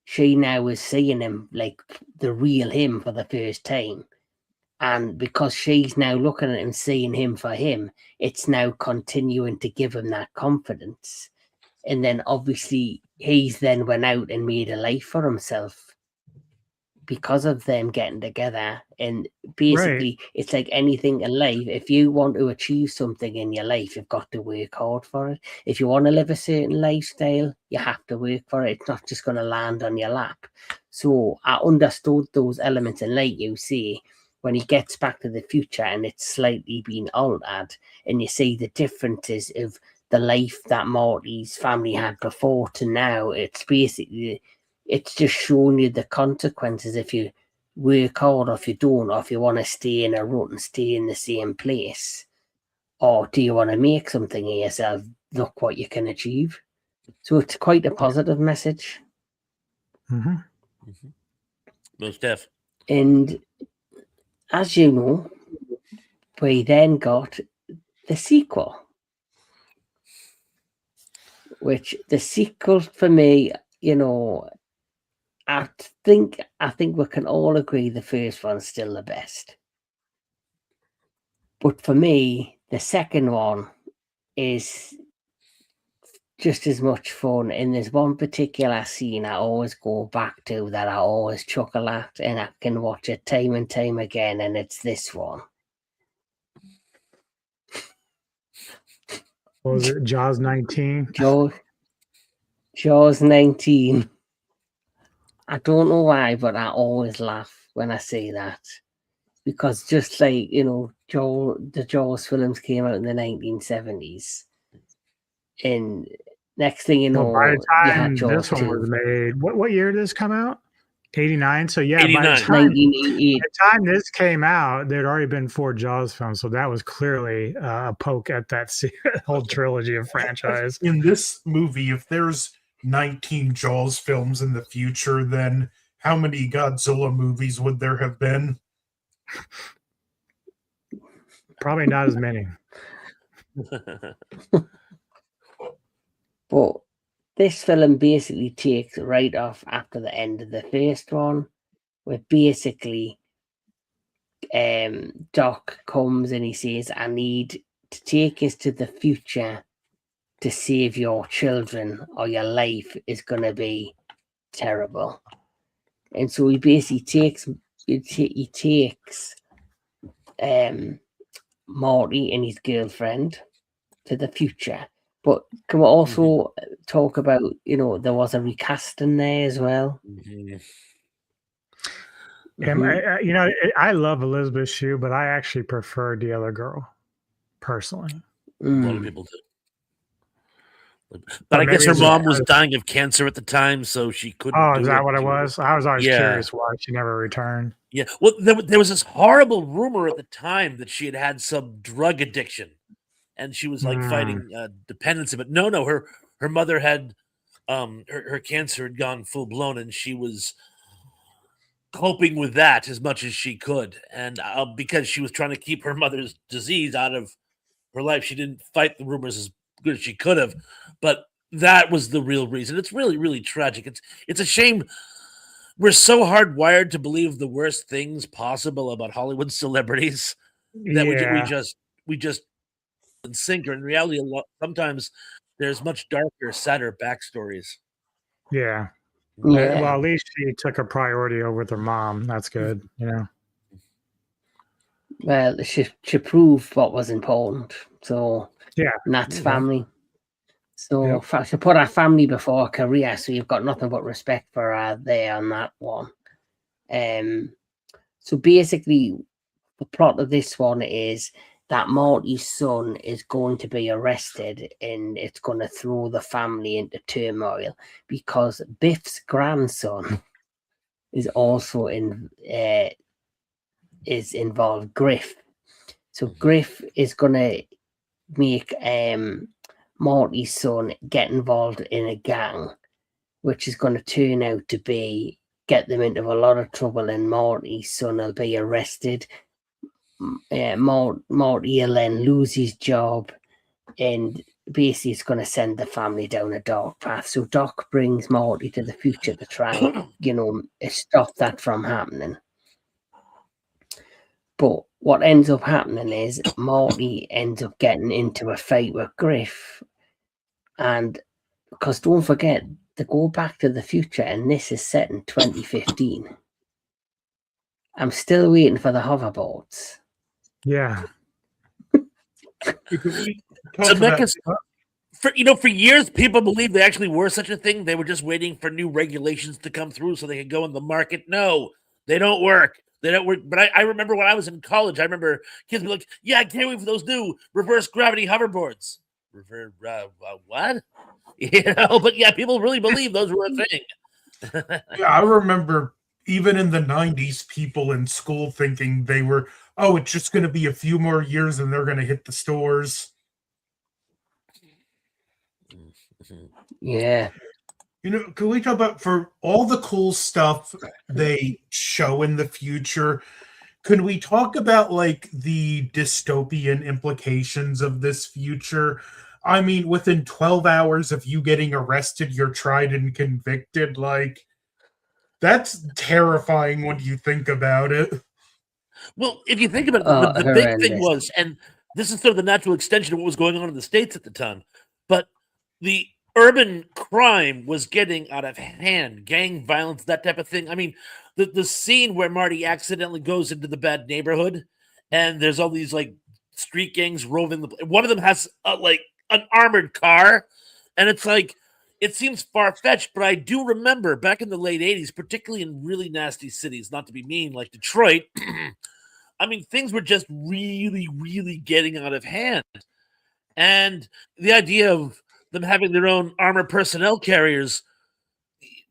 she now is seeing him like the real him for the first time. And because she's now looking at him, seeing him for him, it's now continuing to give him that confidence. And then obviously he's then went out and made a life for himself because of them getting together. And basically it's like anything in life. If you want to achieve something in your life, you've got to work hard for it. If you want to live a certain lifestyle, you have to work for it. It's not just going to land on your lap. So I understood those elements, and like you say, when he gets back to the future and it's slightly been altered, and you see the differences of the life that Marty's family had before to now, it's basically, it's just showing you the consequences if you work hard, or if you don't, or if you want to stay in a rut and stay in the same place, or do you want to make something of yourself? Look what you can achieve. So it's quite a positive message. Most def. And as you know, we then got the sequel, which the sequel for me, you know, I think we can all agree the first one's still the best. But for me, the second one is just as much fun. And there's one particular scene I always go back to that I always chuckle at, and I can watch it time and time again, and it's this one. What was it? Jaws 19? Jaws 19. I don't know why, but I always laugh when I see that. Because just like, you know, the Jaws films came out in the 1970s. And next thing you know, by the time you had Jaws this one was made, what year did this come out? 89. So yeah, 89. by the time this came out, there'd already been 4 Jaws films. So that was clearly a poke at that whole trilogy of franchise. In this movie, if there's 19 Jaws films in the future, then how many Godzilla movies would there have been? Probably not as many. But this film basically takes right off after the end of the first one, where basically Doc comes and he says, I need to take us to the future to save your children, or your life is going to be terrible. And so he basically takes Marty and his girlfriend to the future. But can we also talk about, you know, there was a recasting there as well? I love Elizabeth Shue, but I actually prefer the other girl, personally. A lot of people do. But I guess her mom was dying of cancer at the time, so she couldn't. Oh, is that what it was? I was always curious why she never returned. Yeah, well, there was this horrible rumor at the time that she had some drug addiction, and she was like fighting dependence. But no, her mother had her cancer had gone full blown, and she was coping with that as much as she could, and because she was trying to keep her mother's disease out of her life. She didn't fight the rumors as good as she could have, but that was the real reason. It's really, really tragic. It's a shame. We're so hardwired to believe the worst things possible about Hollywood celebrities that we just sinker. In reality, sometimes there's much darker, sadder backstories. Yeah. Yeah. Well, at least she took a priority over her mom. That's good. Well, she proved what was important. So Yeah. and that's Yeah. family. So she put her family before her career. So you've got nothing but respect for her there on that one. So basically, the plot of this one is that Morty's son is going to be arrested, and it's going to throw the family into turmoil because Biff's grandson is also is involved. Griff. So Griff is going to make Morty's son get involved in a gang, which is going to turn out to get them into a lot of trouble, and Morty's son will be arrested. Morty will then lose his job, and basically it's going to send the family down a dark path. So Doc brings Morty to the future to try and, stop that from happening. But what ends up happening is Morty ends up getting into a fight with Griff. And because don't forget, they go back to the future, and this is set in 2015. I'm still waiting for the hoverboards. Yeah. For years, people believed they actually were such a thing. They were just waiting for new regulations to come through so they could go in the market. No, they don't work. They don't work. But I remember when I was in college, I remember kids be like, "Yeah, I can't wait for those new reverse gravity hoverboards." What? But yeah, people really believe those were a thing. Yeah, I remember even in the 90s, people in school thinking they were, it's just going to be a few more years and they're going to hit the stores. Yeah. Can we talk about, for all the cool stuff they show in the future, can we talk about like the dystopian implications of this future? I mean, within 12 hours of you getting arrested, you're tried and convicted. Like, that's terrifying when you think about it. Well, if you think about it, the big thing was, and this is sort of the natural extension of what was going on in the States at the time, but the urban crime was getting out of hand, gang violence, that type of thing. I mean, the scene where Marty accidentally goes into the bad neighborhood, and there's all these like street gangs roving. One of them has like an armored car, and it's like, it seems far-fetched, but I do remember back in the late 80s, particularly in really nasty cities, not to be mean, like Detroit, I mean, things were just really, really getting out of hand. And the idea of them having their own armored personnel carriers,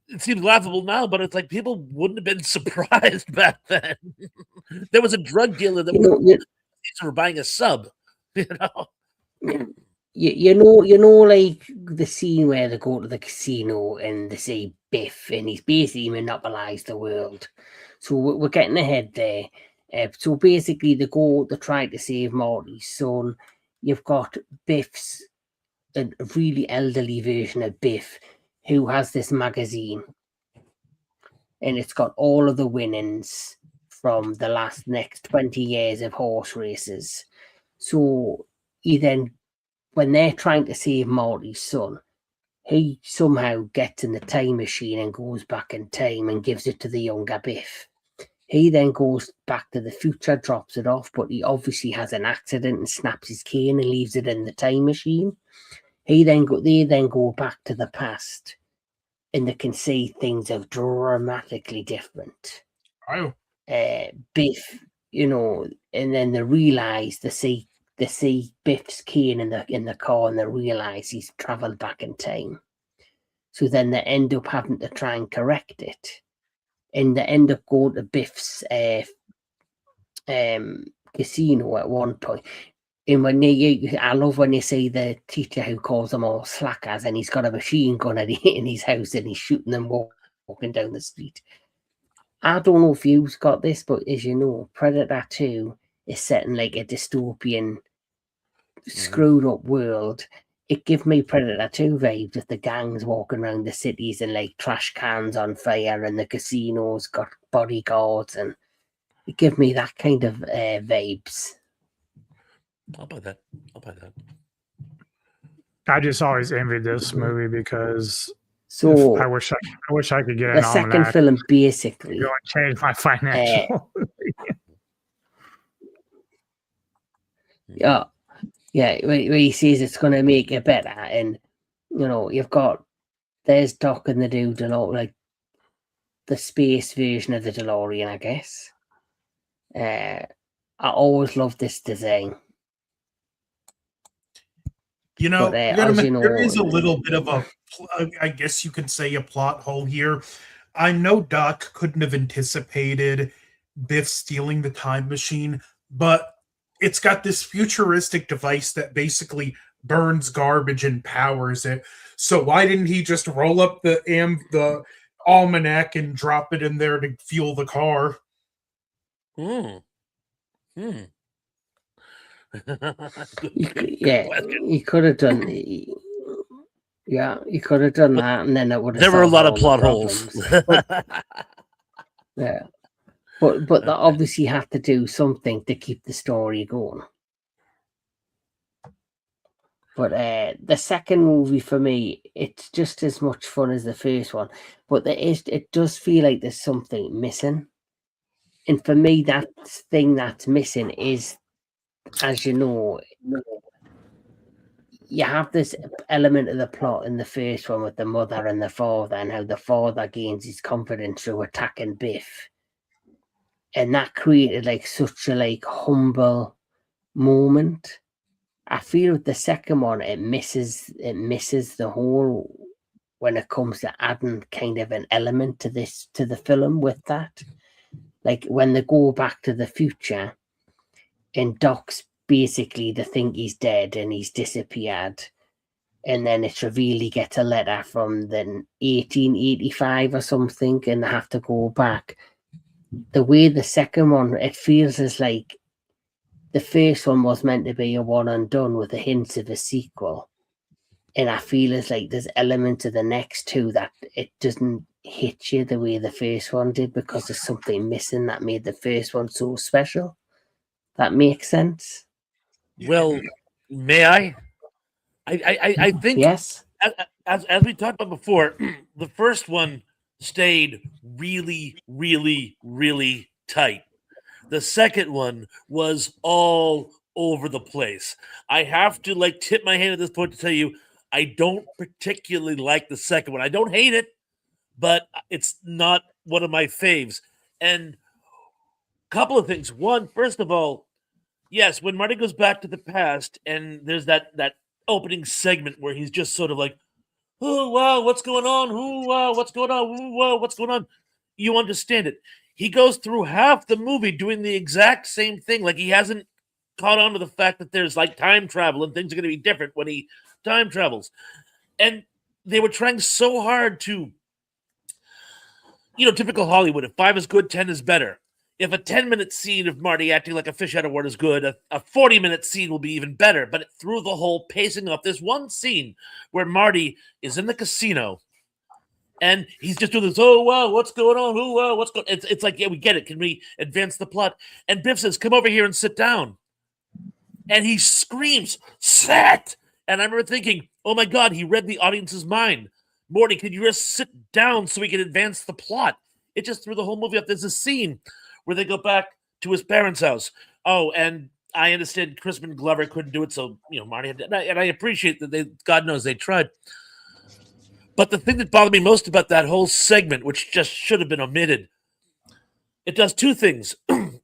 it seems laughable now, but it's like people wouldn't have been surprised back then. There was a drug dealer that were buying a sub, like the scene where they go to the casino and they see Biff, and he's basically monopolized the world. So we're getting ahead there. So basically, they try to save Morty's son. You've got Biff's a really elderly version of Biff who has this magazine, and it's got all of the winnings from the next 20 years of horse races. So he then, when they're trying to save Morty's son, he somehow gets in the time machine and goes back in time and gives it to the younger Biff. He then goes back to the future, drops it off, but he obviously has an accident and snaps his cane and leaves it in the time machine. They then go back to the past, and they can see things are dramatically different. Oh. Biff, and then they realize they see Biff's cane in the car, and they realize he's traveled back in time. So then they end up having to try and correct it, and they end up going to Biff's casino at one point. And I love when you see the teacher who calls them all slackers, and he's got a machine gun in his house, and he's shooting them walking down the street. I don't know if you've got this, but as you know, Predator 2 is set in like a dystopian screwed up world. It gave me Predator 2 vibes with the gangs walking around the cities and like trash cans on fire and the casinos got bodyguards, and it gave me that kind of vibes. I'll buy that. I just always envied this movie because So I wish I could get the an second almanac. film basically Go and change my financial. yeah, where he says it's going to make it better, and you've got there's Doc and the dude and all, like the space version of the DeLorean, I guess. I always loved this design. But, there is a little bit of a, I guess you could say, a plot hole here. I know Doc couldn't have anticipated Biff stealing the time machine, but it's got this futuristic device that basically burns garbage and powers it. So why didn't he just roll up the almanac and drop it in there to fuel the car? You could have done. You could have done that, and then it would have. There were a lot of plot holes. Yeah, but they obviously had to do something to keep the story going. But the second movie for me, it's just as much fun as the first one. But it does feel like there's something missing, and for me, that thing that's missing is, as you know, you have this element of the plot in the first one with the mother and the father, and how the father gains his confidence through attacking Biff, and that created like such a humble moment. I feel with the second one, it misses the whole when it comes to adding kind of an element to the film with that. Like when they go back to the future, and Doc's basically they think he's dead and he's disappeared, and then it's revealed he gets a letter from the 1885 or something, and they have to go back. The way the second one, it feels as like the first one was meant to be a one and done with the hints of a sequel, and I feel as like there's elements of the next two that it doesn't hit you the way the first one did, because there's something missing that made the first one so special. That makes sense. Well, may I? I think yes. As we talked about before, the first one stayed really, really, really tight. The second one was all over the place. I have to tip my hand at this point to tell you, I don't particularly like the second one. I don't hate it, but it's not one of my faves. And a couple of things. One, first of all, yes, when Marty goes back to the past and there's that opening segment where he's just sort of like, oh, wow, what's going on? Oh, wow, what's going on? Oh, wow, what's going on? You understand it. He goes through half the movie doing the exact same thing. Like he hasn't caught on to the fact that there's time travel and things are going to be different when he time travels. And they were trying so hard to, typical Hollywood, if 5 is good, 10 is better. If a 10-minute scene of Marty acting like a fish out of water is good, a 40-minute scene will be even better. But it threw the whole pacing off. There's one scene where Marty is in the casino and he's just doing this, oh, wow, what's going on? Oh, wow, what's going on? It's like, yeah, we get it. Can we advance the plot? And Biff says, come over here and sit down. And he screams, sit! And I remember thinking, oh, my God, he read the audience's mind. Morty, could you just sit down so we can advance the plot? It just threw the whole movie up. There's a scene where they go back to his parents' house. Oh, and I understand Crispin Glover couldn't do it, so Marty had to, and I appreciate that God knows they tried. But the thing that bothered me most about that whole segment, which just should have been omitted, it does two things.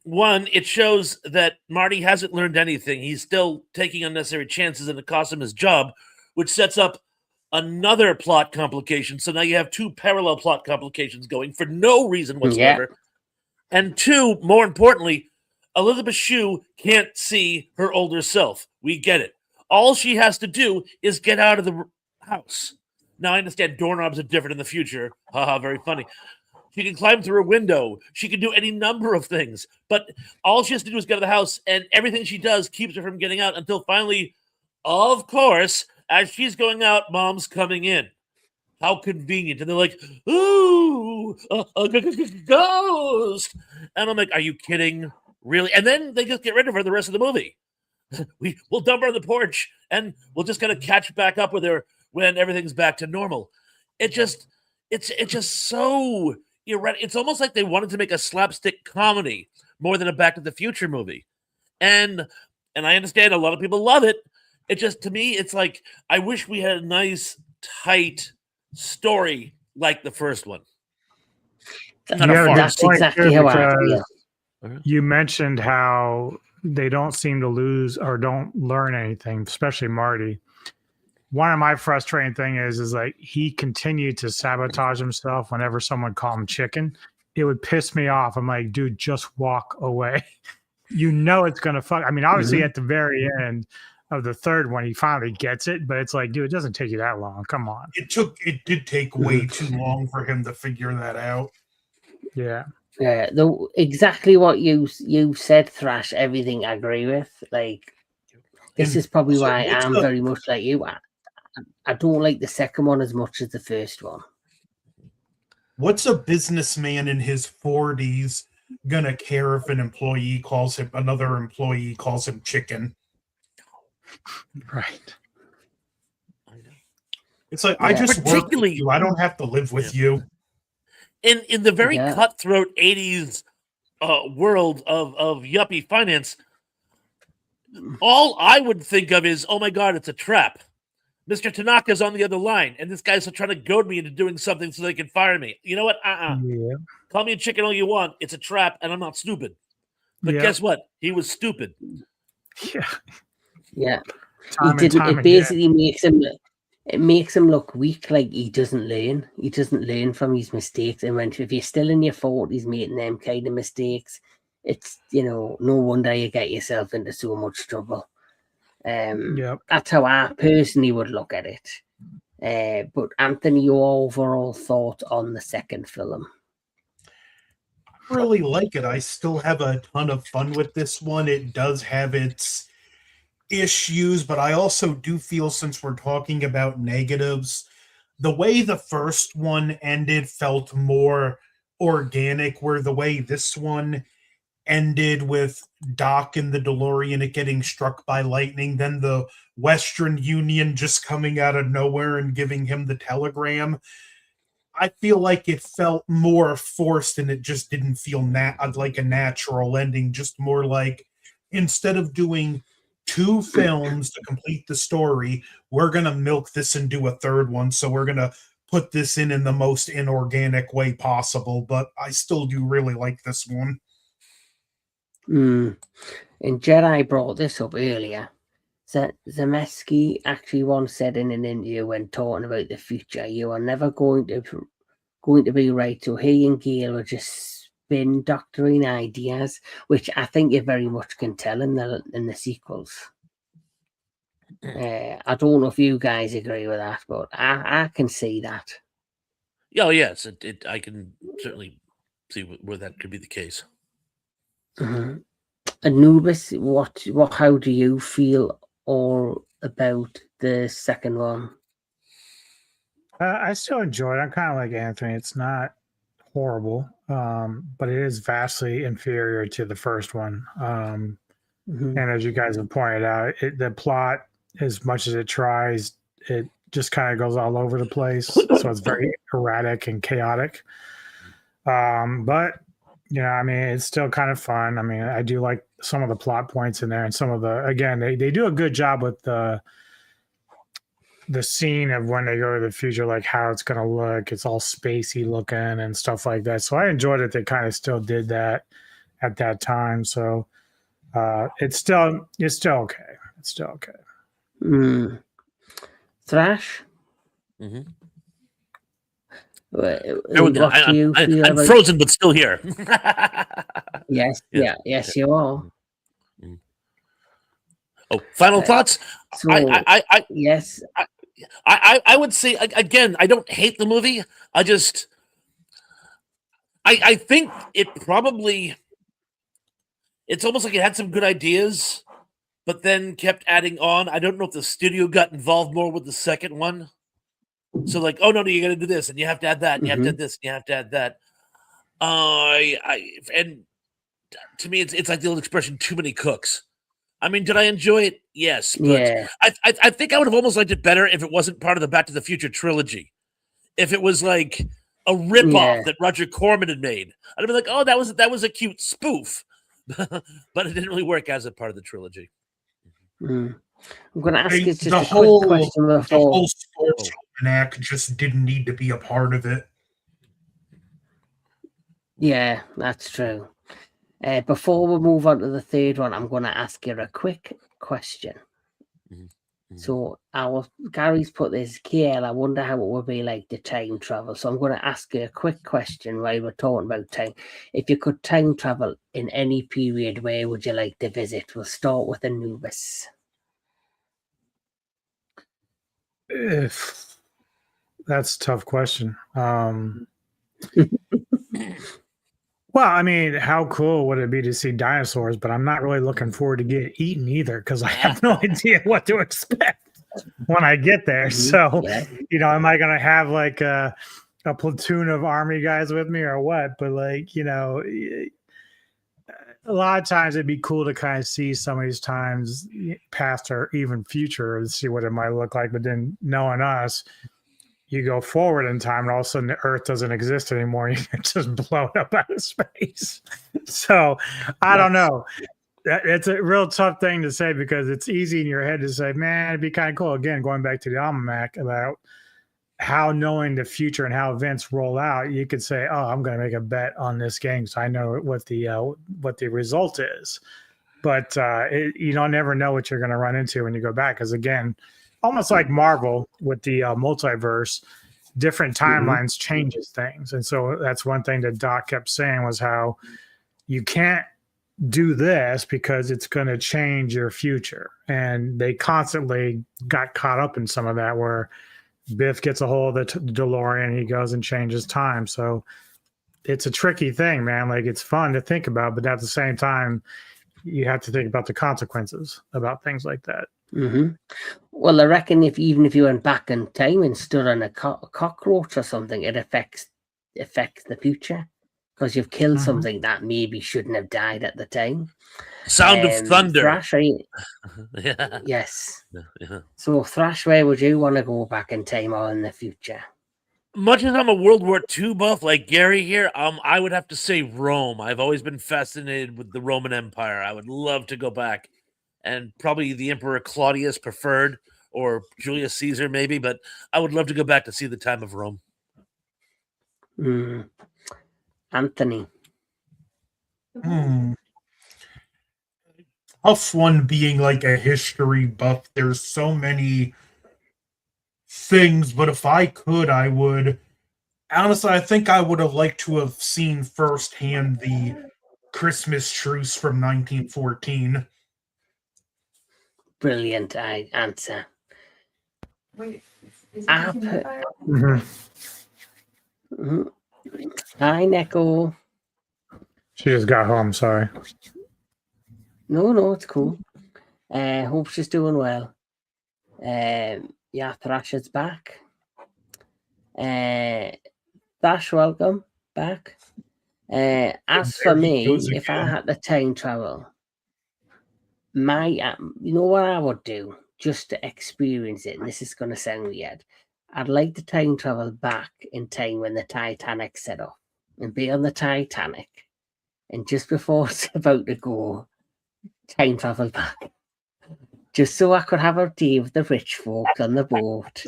One, it shows that Marty hasn't learned anything. He's still taking unnecessary chances, and it costs him his job, which sets up another plot complication. So now you have two parallel plot complications going for no reason whatsoever. Yeah. And two, more importantly, Elizabeth Shue can't see her older self. We get it. All she has to do is get out of the house. Now, I understand doorknobs are different in the future. Haha, very funny. She can climb through a window. She can do any number of things. But all she has to do is get out of the house, and everything she does keeps her from getting out until finally Of course, as she's going out, Mom's coming in. How convenient. And they're like, ooh, ghost. And I'm like, are you kidding? Really? And then they just get rid of her the rest of the movie. We'll dump her on the porch and we'll just kind of catch back up with her when everything's back to normal. It's just so erratic. It's almost like they wanted to make a slapstick comedy more than a Back to the Future movie. And I understand a lot of people love it. It just, to me, it's like, I wish we had a nice, tight story like the first one. That's exactly how I feel. You mentioned how they don't seem to lose or don't learn anything, especially Marty. One of my frustrating things is like he continued to sabotage himself whenever someone called him chicken. It would piss me off. I'm like, dude, just walk away. You know it's gonna fuck. I mean, obviously at the very end of the third one, he finally gets it, but it's like, dude, it doesn't take you that long. Come on. It did take way too long for him to figure that out. Yeah. Yeah, exactly what you said, Thrash. Everything I agree with. Like, this is probably why I'm very much like you. I don't like the second one as much as the first one. What's a businessman in his 40s gonna care if another employee calls him chicken? Right. It's like, I just work with you. I don't have to live with you. In the very cutthroat 80s world of yuppie finance, all I would think of is, oh my God, it's a trap. Mr. Tanaka's on the other line, and this guy's trying to goad me into doing something so they can fire me. You know what? Yeah. Call me a chicken all you want. It's a trap, and I'm not stupid. But guess what? He was stupid. Yeah. Yeah. It basically makes him look weak, like he doesn't learn. He doesn't learn from his mistakes. And if you're still in your 40s making them kind of mistakes, it's, no wonder you get yourself into so much trouble. That's how I personally would look at it. But Anthony, your overall thought on the second film? I really like it. I still have a ton of fun with this one. It does have its issues, but I also do feel, since we're talking about negatives, the way the first one ended felt more organic, where the way this one ended with Doc in the DeLorean it getting struck by lightning, then the Western Union just coming out of nowhere and giving him the telegram. I feel like it felt more forced, and it just didn't feel like a natural ending, just more like, instead of doing 2 films to complete the story, we're going to milk this and do a third one. So we're going to put this in the most inorganic way possible. But I still do really like this one. And Jedi brought this up earlier. Zemeckis actually once said in an interview when talking about the future, you are never going to be right. So he and Gale were just spin doctoring ideas, which I think you very much can tell in the sequels. I don't know if you guys agree with that, but I can see that. Oh yes, I can certainly see where that could be the case. Anubis, how do you feel all about the second one? I still enjoy it. I'm kind of like Anthony. It's not horrible, but it is vastly inferior to the first one. And as you guys have pointed out, the plot, as much as it tries, it just kind of goes all over the place. So it's very erratic and chaotic. But I mean, it's still kind of fun. I mean, I do like some of the plot points in there, and some of they do a good job with the scene of when they go to the future, like how it's going to look. It's all spacey looking and stuff like that. So I enjoyed it. They kind of still did that at that time. So it's still okay. It's still okay. Thrash? What do you feel I'm frozen, but still here. Yes, yes, you are. Oh, final thoughts? So, yes. I would say, again, I don't hate the movie. I think it probably, it's almost like it had some good ideas, but then kept adding on. I don't know if the studio got involved more with the second one. So like, oh no, you got to do this, and you have to add that, and you have to add this, and you have to add that. And to me, it's like the old expression, "Too many cooks." I mean, did I enjoy it? Yes, but Yeah. I think I would have almost liked it better if it wasn't part of the Back to the Future trilogy. If it was like a ripoff that Roger Corman had made, I'd be like, oh, that was a cute spoof, but it didn't really work as a part of the trilogy. I'm going to ask you just the a quick question The before. whole sports almanac just didn't need to be a part of it. Yeah, that's true. Before we move on to the third one, I'm going to ask you a quick question. So Gary's put this, KL, I wonder how it would be like to time travel. So I'm going to ask you a quick question while we're talking about time. If you could time travel in any period, where would you like to visit? We'll start with Anubis. That's a tough question. Well, I mean, how cool would it be to see dinosaurs? But I'm not really looking forward to get eaten either, because I have no idea what to expect when I get there. So, am I going to have like a platoon of army guys with me or what? But like, a lot of times it'd be cool to kind of see some of these times past or even future and see what it might look like. But then knowing us, you go forward in time and all of a sudden the Earth doesn't exist anymore. You get just blown up out of space. So I don't know. It's a real tough thing to say, because it's easy in your head to say, man, it'd be kind of cool. Again, going back to the almanac about how knowing the future and how events roll out, you could say, oh, I'm going to make a bet on this game so I know what the result is. But you don't never know what you're going to run into when you go back. Because again, almost like Marvel with the multiverse, different timelines changes things. And so that's one thing that Doc kept saying, was how you can't do this because it's going to change your future. And they constantly got caught up in some of that, where Biff gets a hold of the DeLorean, he goes and changes time. So it's a tricky thing, man. Like, it's fun to think about, but at the same time, you have to think about the consequences about things like that. Well, I reckon even if you went back in time and stood on a cockroach or something, it affects the future, because you've killed something that maybe shouldn't have died at the time. Sound of thunder. Thrash, yes. So Thrash, where would you want to go back in time or in the future? Much as I'm a World War II buff like Gary here, I would have to say Rome. I've always been fascinated with the Roman Empire. I would love to go back, and probably the Emperor Claudius preferred, or Julius Caesar maybe, but I would love to go back to see the time of Rome. Anthony. Tough one, being like a history buff. There's so many things, but if I could, I would. Honestly, I think I would have liked to have seen firsthand the Christmas truce from 1914. Brilliant answer. Wait, Hi, Neko. She just got home, sorry. No, it's cool. Hope she's doing well. Thrash is back. Thrash, welcome back. As for me, if I had to time travel, you know what I would do just to experience it, and this is going to sound weird, I'd like to time travel back in time when the Titanic set off, and be on the Titanic, and just before it's about to go, time travel back, just so I could have a day with the rich folks on the boat.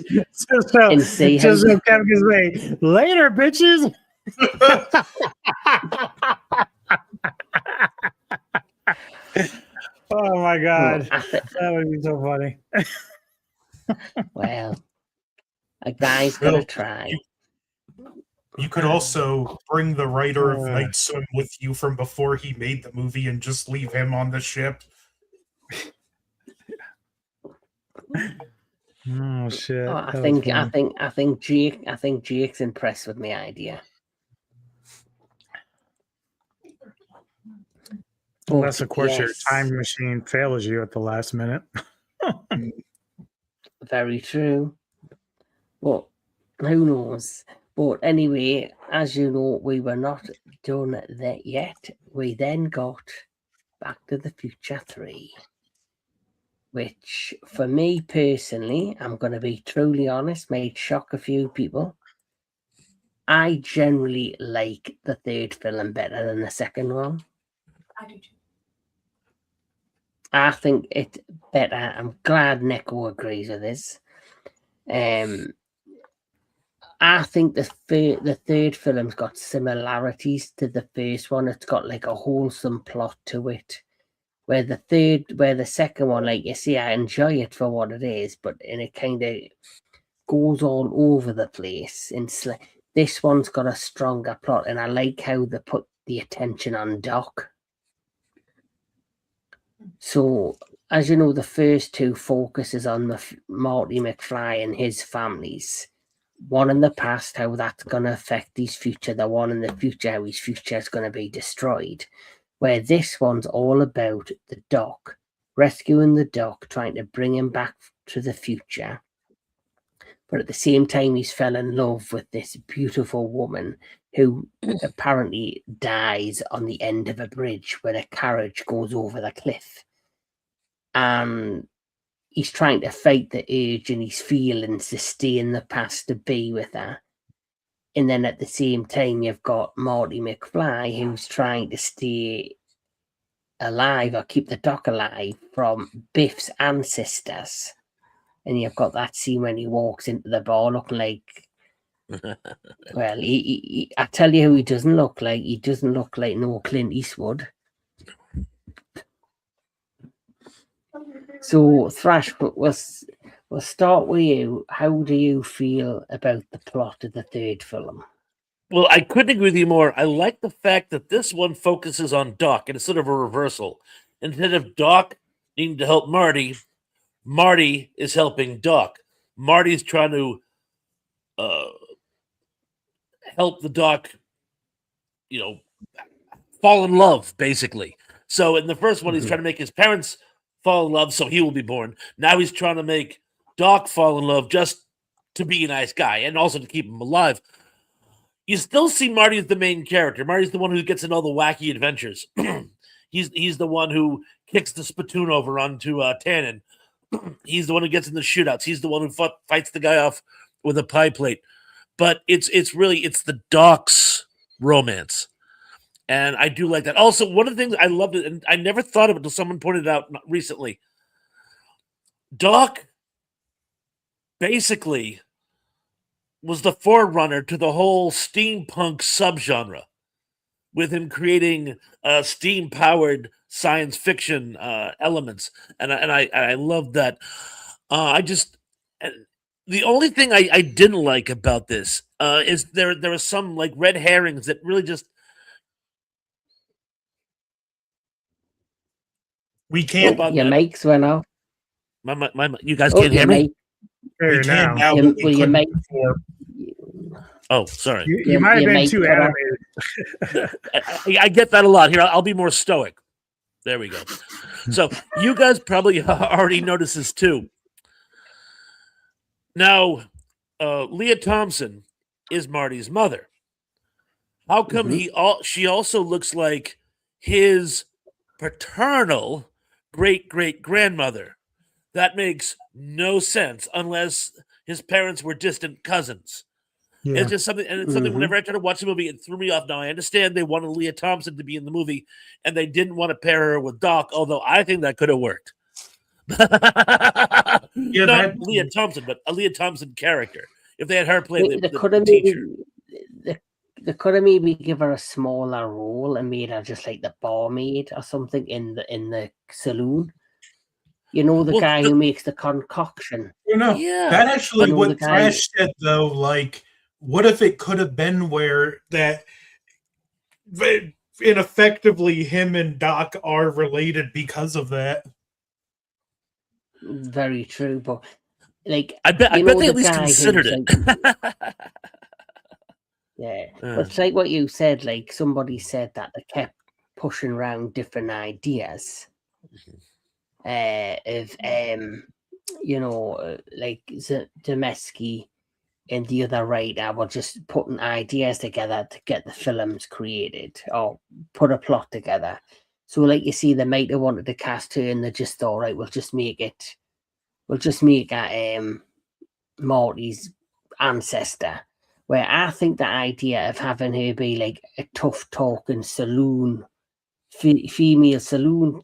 and see just so Kevin can say, later, bitches. Oh my God. That would be so funny. Well, a guy's gonna try. You could also bring the writer of Night Swim with you from before he made the movie and just leave him on the ship. Oh shit! I think Jake's impressed with my idea. Unless, of course, your yes, time machine fails you at the last minute. very true. But who knows? But anyway, as you know, we were not done there yet. We then got Back to the Future 3, which for me personally, I'm going to be truly honest, may shock a few people. I generally like the third film better than the second one. I do too. I think it's better. I'm glad Neko agrees with this. I think the third film's got similarities to the first one. It's got like a wholesome plot to it. Where the second one, like you see, I enjoy it for what it is, but it kind of goes all over the place. And this one's got a stronger plot, and I like how they put the attention on Doc. So, as you know, the first two focuses on Marty McFly and his families. One in the past, how that's going to affect his future. The one in the future, how his future is going to be destroyed. Where this one's all about the Doc, rescuing the Doc, trying to bring him back to the future. But at the same time, he's fell in love with this beautiful woman who apparently dies on the end of a bridge where a carriage goes over the cliff. And he's trying to fight the urge and his feelings to stay in the past to be with her. And then at the same time, you've got Marty McFly, who's trying to stay alive or keep the Doc alive from Biff's ancestors. And you've got that scene when he walks into the bar looking like, well, I tell you who he doesn't look like. He doesn't look like no Clint Eastwood. So, Thrash, we'll start with you. How do you feel about the plot of the third film? Well, I couldn't agree with you more. I like the fact that this one focuses on Doc, and it's sort of a reversal. Instead of Doc needing to help Marty, Marty is helping Doc. Marty's trying to help the Doc, fall in love, basically. So in the first one, he's trying to make his parents fall in love so he will be born. Now he's trying to make Doc fall in love just to be a nice guy and also to keep him alive. You still see Marty as the main character. Marty's the one who gets in all the wacky adventures. He's the one who kicks the spittoon over onto Tannen. He's the one who gets in the shootouts. He's the one who fights the guy off with a pie plate. But it's the Doc's romance. And I do like that. Also, one of the things I loved it, and I never thought of it until someone pointed it out recently. Doc basically was the forerunner to the whole steampunk subgenre, with him creating steam-powered science fiction elements, and I love that. The only thing I didn't like about this is there are some like red herrings that really just. We can't. Your mics went off. You guys can't hear me? We can now, but we couldn't before. Oh, sorry. You might have been too animated. I get that a lot. Here, I'll be more stoic. There we go. So you guys probably already noticed this too. Now, Leah Thompson is Marty's mother. How come she also looks like his paternal great-great-grandmother? That makes no sense unless his parents were distant cousins. Yeah. It's just something, and it's something whenever I try to watch the movie, it threw me off. Now, I understand they wanted Leah Thompson to be in the movie, and they didn't want to pair her with Doc, although I think that could have worked. Not Leah Thompson, but a Leah Thompson character. If they had her play the teacher. They could have maybe give her a smaller role and made her just like the barmaid or something in the saloon. You know, the guy who makes the concoction. That actually what Thrash said, though. Like, what if it could have been where that ineffectively him and Doc are related because of that? Very true, but like I bet they at least considered it. Like, yeah, but it's like what you said. Like somebody said that they kept pushing around different ideas of like Zemeckis and the other writer were just putting ideas together to get the films created or put a plot together. So, like you see, they might have wanted to cast her, and they just thought, right, we'll just make Morty's ancestor. Where I think the idea of having her be like a tough talking saloon, female saloon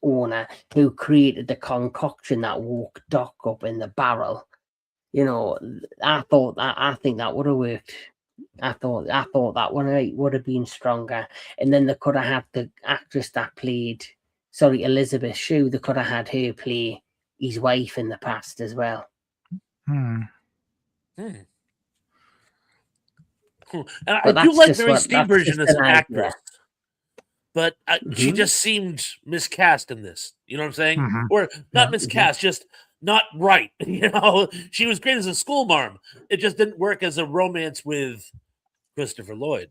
owner who created the concoction that woke Doc up in the barrel. I think that would have worked. I thought that one would have been stronger, and then they could have had the actress that played, Elizabeth Shue. They could have had her play his wife in the past as well. And I do like Mary Steenburgen as an actress, but she just seemed miscast in this. You know what I'm saying? Or not miscast, just not right. She was great as a school marm. It just didn't work as a romance with Christopher Lloyd.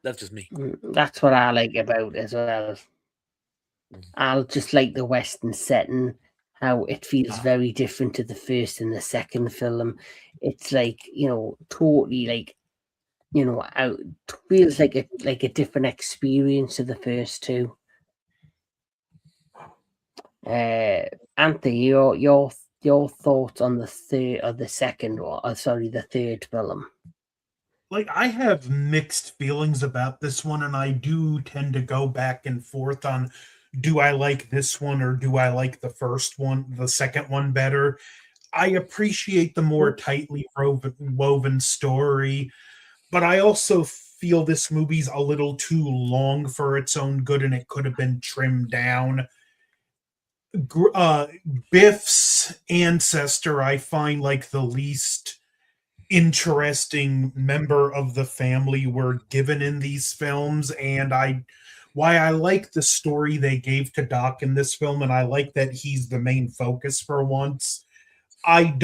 That's just me. That's what I like about it as well. I'll just like the Western setting, how it feels very different to the first and the second film. It's like, totally like, it feels like a different experience to the first two. Anthony, your thoughts on the third film? Like, I have mixed feelings about this one, and I do tend to go back and forth on, do I like this one or do I like the second one better? I appreciate the more tightly woven story, but I also feel this movie's a little too long for its own good, and it could have been trimmed down. Biff's ancestor, I find like the least interesting member of the family we're given in these films, and why I like the story they gave to Doc in this film, and I like that he's the main focus for once. I'm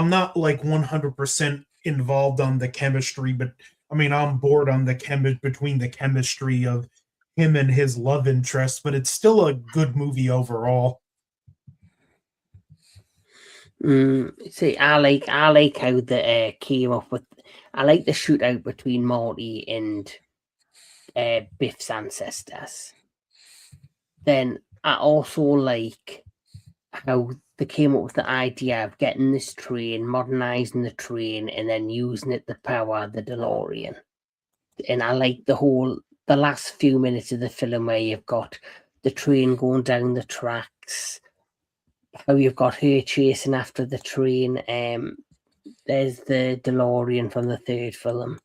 not like 100% involved on the chemistry, but I'm bored on between the chemistry of him and his love interest, but it's still a good movie overall. See, I like how they came up with. I like the shootout between Morty and Biff's ancestors. Then I also like how they came up with the idea of getting this train, modernizing the train, and then using it to power the DeLorean. And I like the last few minutes of the film where you've got the train going down the tracks, how you've got her chasing after the train. There's the DeLorean from the third film.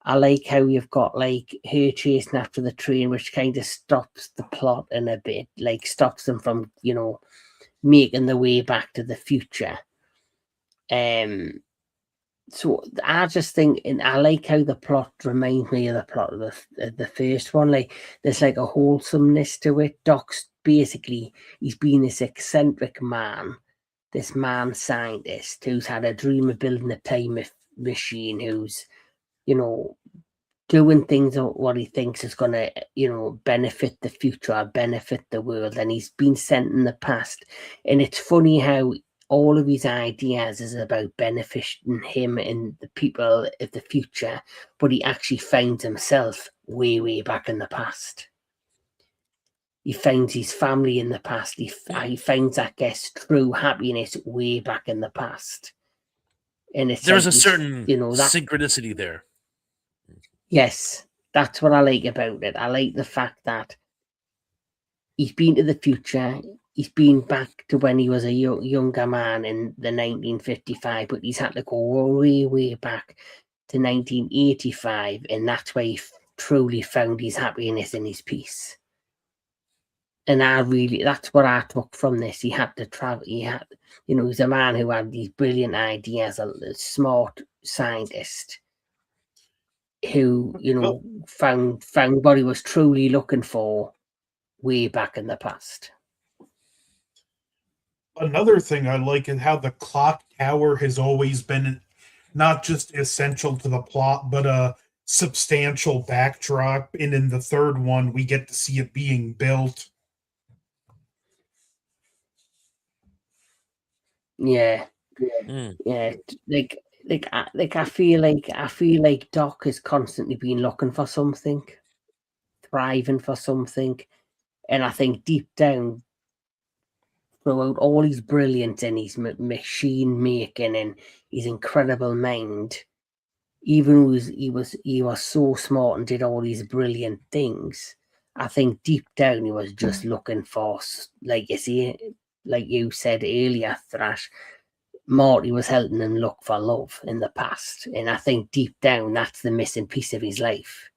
I like how you've got like her chasing after the train, which kind of stops the plot in a bit, like stops them from, making the way back to the future. So I just think, and I like how the plot reminds me of the plot of the first one. Like there's like a wholesomeness to it. Doc's basically, he's been this eccentric man, this man scientist who's had a dream of building a time machine, who's, doing things what he thinks is going to, benefit the future or benefit the world. And he's been sent in the past. And it's funny how all of his ideas is about benefiting him and the people of the future, but he actually finds himself way, way back in the past. He finds his family in the past. He finds, I guess, true happiness way back in the past. And it's there's a certain synchronicity there. Yes, that's what I like about it. I like the fact that he's been to the future. He's been back to when he was a younger man in the 1955, but he's had to go way, way back to 1985, and that's where he truly found his happiness and his peace. And that's what I took from this. He had to travel. He's a man who had these brilliant ideas, a smart scientist who, found what he was truly looking for way back in the past. Another thing I like is how the clock tower has always been not just essential to the plot, but a substantial backdrop, and in the third one, we get to see it being built. Yeah, yeah. I feel like Doc has constantly been looking for something, thriving for something, and I think deep down, throughout all his brilliance and his machine making and his incredible mind, even though he was so smart and did all these brilliant things, I think deep down he was just looking for, like you said earlier, Thrash. Morty was helping him look for love in the past, and I think deep down that's the missing piece of his life.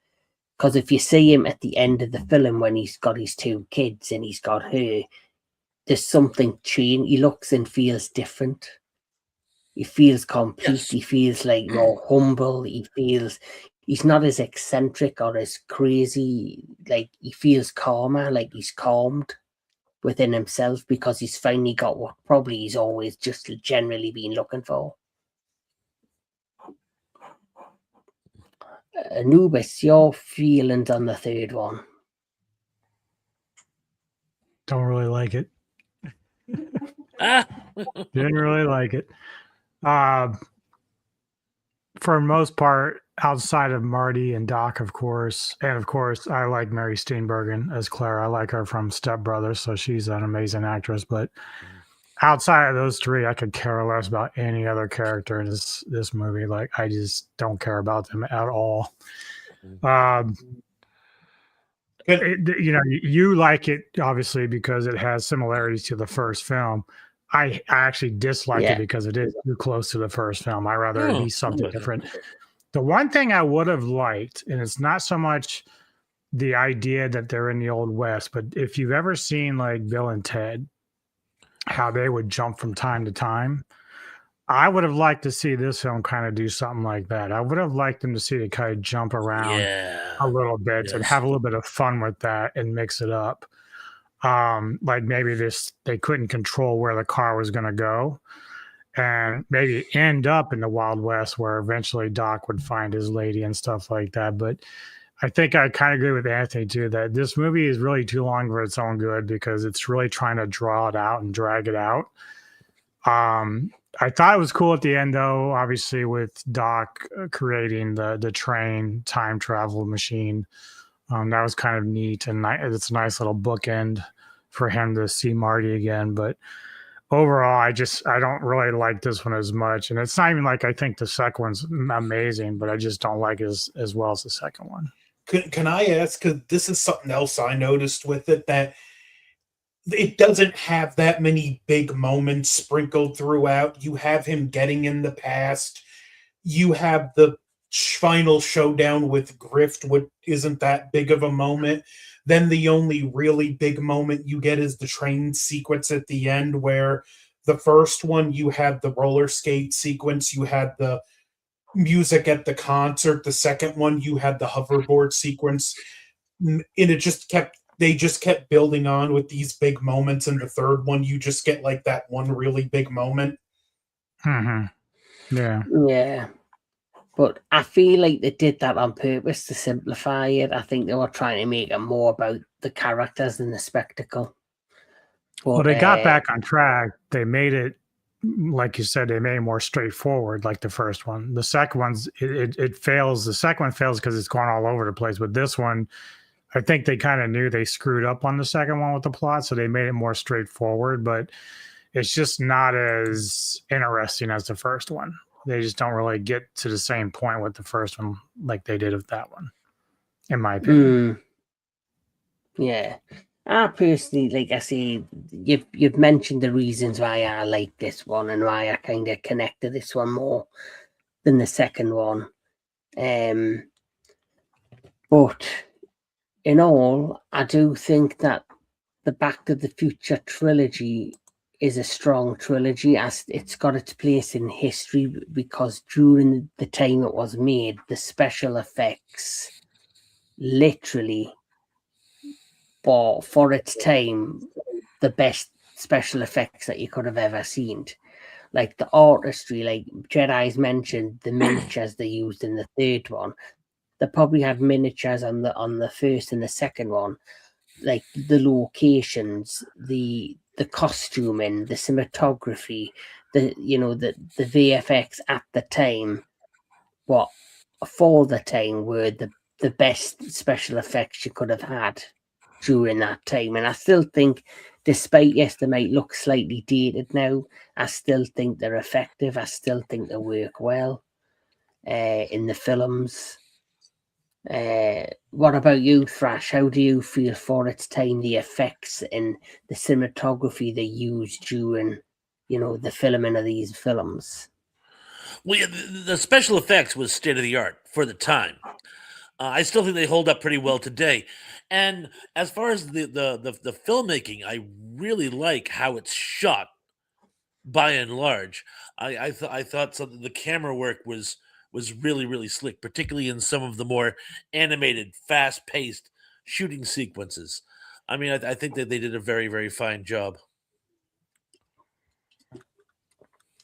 Because if you see him at the end of the film when he's got his 2 kids and he's got her, there's something changed. He looks and feels different. He feels complete. Yes. He feels like more humble. He's not as eccentric or as crazy. Like, he feels calmer, like he's calmed within himself because he's finally got what probably he's always just generally been looking for. Anubis, your feelings on the third one? Don't really like it. Didn't really like it. For the most part, outside of Marty and Doc, of course, and of course, I like Mary Steenburgen as Claire. I like her from Step Brothers, so she's an amazing actress. But outside of those 3, I could care less about any other character in this movie. Like, I just don't care about them at all. You like it obviously because it has similarities to the first film. I actually dislike it because it is too close to the first film. I'd rather it be something different. The one thing I would have liked, and it's not so much the idea that they're in the Old West, but if you've ever seen like Bill and Ted, how they would jump from time to time, I would have liked to see this film kind of do something like that. I would have liked them to see it kind of jump around a little bit and have a little bit of fun with that and mix it up. Like maybe they couldn't control where the car was going to go and maybe end up in the Wild West where eventually Doc would find his lady and stuff like that. But I think I kind of agree with Anthony too, that this movie is really too long for its own good because it's really trying to draw it out and drag it out. I thought it was cool at the end, though, obviously, with Doc creating the train time travel machine. That was kind of neat, and it's a nice little bookend for him to see Marty again. But overall, I don't really like this one as much. And it's not even like I think the second one's amazing, but I just don't like it as well as the second one. Can I ask, because this is something else I noticed with it, that it doesn't have that many big moments sprinkled throughout. You have him getting in the past. You have the final showdown with Grift, which isn't that big of a moment. Then the only really big moment you get is the train sequence at the end, where the first one, you had the roller skate sequence, you had the music at the concert. The second one, you had the hoverboard sequence. And they just kept building on with these big moments. And the third one, you just get like that one really big moment. Mm-hmm. Yeah. Yeah. But I feel like they did that on purpose to simplify it. I think they were trying to make it more about the characters than the spectacle. But, well, they got back on track. They made it, like you said, they made it more straightforward, like the first one. The second one's it fails. The second one fails because it's going all over the place. But this one, I think they kind of knew they screwed up on the second one with the plot, so they made it more straightforward. But it's just not as interesting as the first one. They just don't really get to the same point with the first one like they did with that one, in my opinion. Yeah. I personally, like I say, you've mentioned the reasons why I like this one and why I kind of connect to this one more than the second one. But in all, I do think that the Back to the Future trilogy is a strong trilogy, as it's got its place in history because during the time it was made, the special effects literally for its time, the best special effects that you could have ever seen. Like the artistry, like Jedi's mentioned, the miniatures they used in the third one, they probably had miniatures on the first and the second one, like the locations, the costuming, the cinematography, the VFX at the time, what for the time were the best special effects you could have had during that time. And I still think, despite yes, they might look slightly dated now, I still think they're effective. I still think they work well in the films. What about you, Thrash? How do you feel for its time, the effects and the cinematography they used during, the filming of these films? Well, yeah, the special effects was state of the art for the time. I still think they hold up pretty well today. And as far as the filmmaking, I really like how it's shot. By and large, I thought something the camera work was really slick, particularly in some of the more animated, fast paced shooting sequences. I mean, I think that they did a very fine job.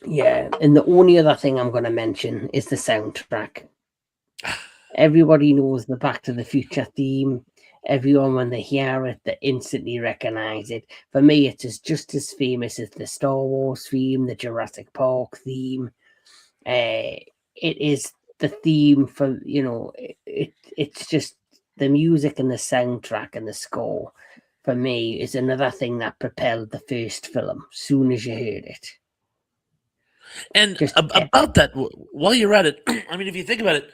Yeah, and the only other thing I'm going to mention is the soundtrack. Everybody knows the Back to the Future theme. Everyone, when they hear it, they instantly recognize it. For me, it is just as famous as the Star Wars theme, the Jurassic Park theme. It is the theme for, it's just the music and the soundtrack and the score, for me, is another thing that propelled the first film soon as you heard it. And about that, while you're at it, I mean, if you think about it,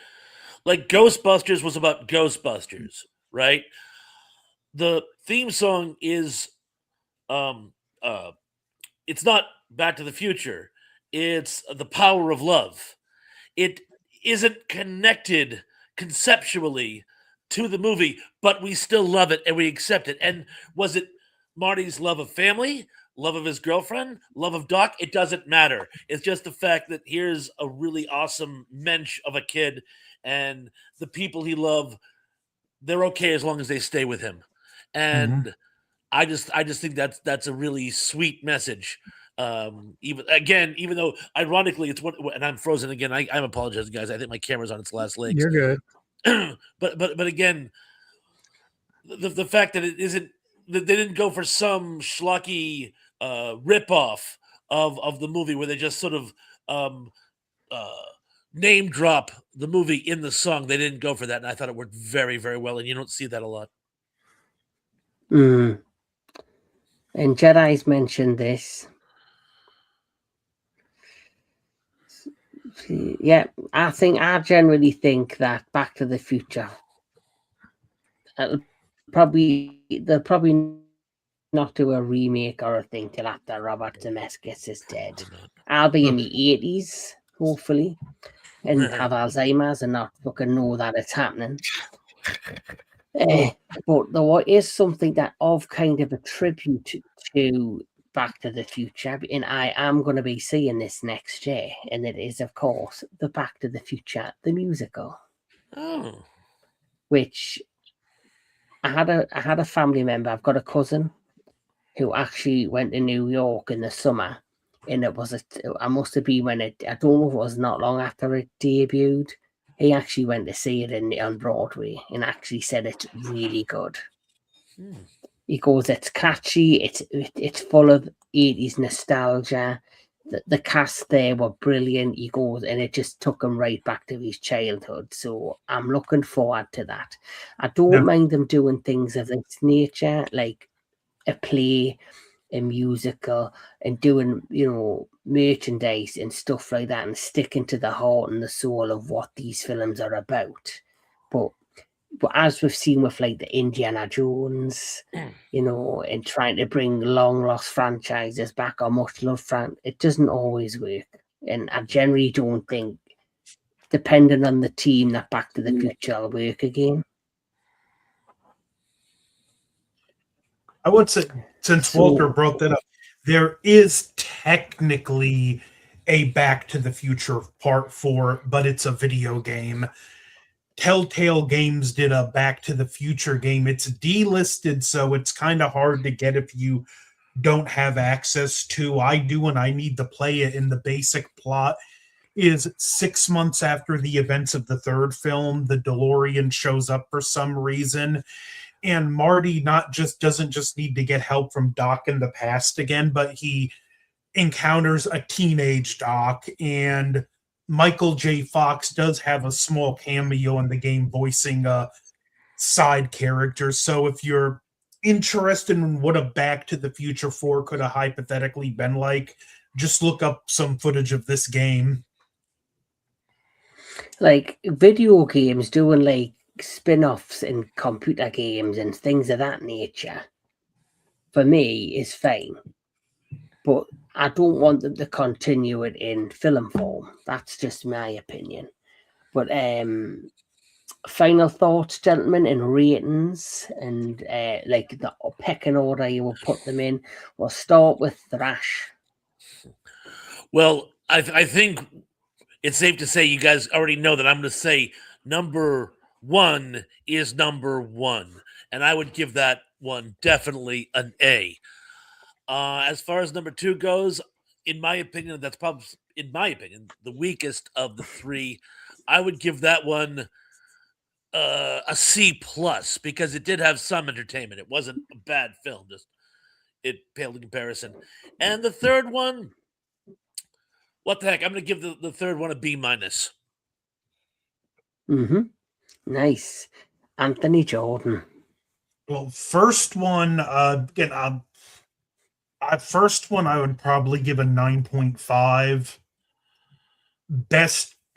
like Ghostbusters was about Ghostbusters, right? The theme song is, it's not Back to the Future. It's The Power of Love. It isn't connected conceptually to the movie, but we still love it and we accept it. And was it Marty's love of family, love of his girlfriend, love of Doc? It doesn't matter. It's just the fact that here's a really awesome mensch of a kid, and the people he loved, they're okay as long as they stay with him. And I just think that's a really sweet message. Even though ironically it's what, and I'm frozen again. I'm apologizing, guys. I think my camera's on its last legs. You're good. but again, the fact that it isn't, that they didn't go for some schlocky ripoff of the movie where they just sort of name drop the movie in the song. They didn't go for that, and I thought it worked very well. And you don't see that a lot. And Jedi's mentioned this. Yeah, I generally think that Back to the Future, they'll probably not do a remake or a thing till after Robert Zemeckis is dead. I'll be in the 80s, hopefully, and have Alzheimer's and not fucking know that it's happening. But there is something that of kind of a tribute to Back to the Future, and I am going to be seeing this next year, and it is, of course, the Back to the Future, the musical. Oh. Which I had a family member. I've got a cousin who actually went to New York in the summer, and it was I must have been when it. I don't know if it was not long after it debuted. He actually went to see it on Broadway and actually said it's really good. He goes, it's catchy, it's full of 80s nostalgia. The cast there were brilliant. He goes, and it just took him right back to his childhood. So I'm looking forward to that. I don't mind them doing things of this nature, like a play, a musical, and doing, merchandise and stuff like that, and sticking to the heart and the soul of what these films are about. But as we've seen with like the Indiana Jones, and trying to bring long lost franchises back or much loved it doesn't always work. And I generally don't think, depending on the team, that Back to the Future will work again. I would say, since Walter brought that up, there is technically a Back to the Future Part 4, but it's a video game. Telltale Games did a Back to the Future game. It's delisted, so it's kind of hard to get if you don't have access to. I do, and I need to play it. In the basic plot is 6 months after the events of the third film, the DeLorean shows up for some reason, and Marty doesn't just need to get help from Doc in the past again, but he encounters a teenage Doc, and Michael J. Fox does have a small cameo in the game voicing a side character. So if you're interested in what a Back to the Future 4 could have hypothetically been like, just look up some footage of this game. Like video games doing like spin-offs in computer games and things of that nature, for me, is fine. But I don't want them to continue it in film form. That's just my opinion. But final thoughts, gentlemen, and ratings, and like the pecking order you will put them in. We'll start with Thrash. Well, I think it's safe to say you guys already know that I'm going to say number one is number one, and I would give that one definitely an A. As far as number two goes, in my opinion, that's probably, in my opinion, the weakest of the three. I would give that one a C plus because it did have some entertainment. It wasn't a bad film, just it paled in comparison. And the third one, what the heck? I'm going to give the third one a B minus. Mm-hmm. Nice. Anthony Jordan. Well, first one, again, first one I would probably give a 9.5.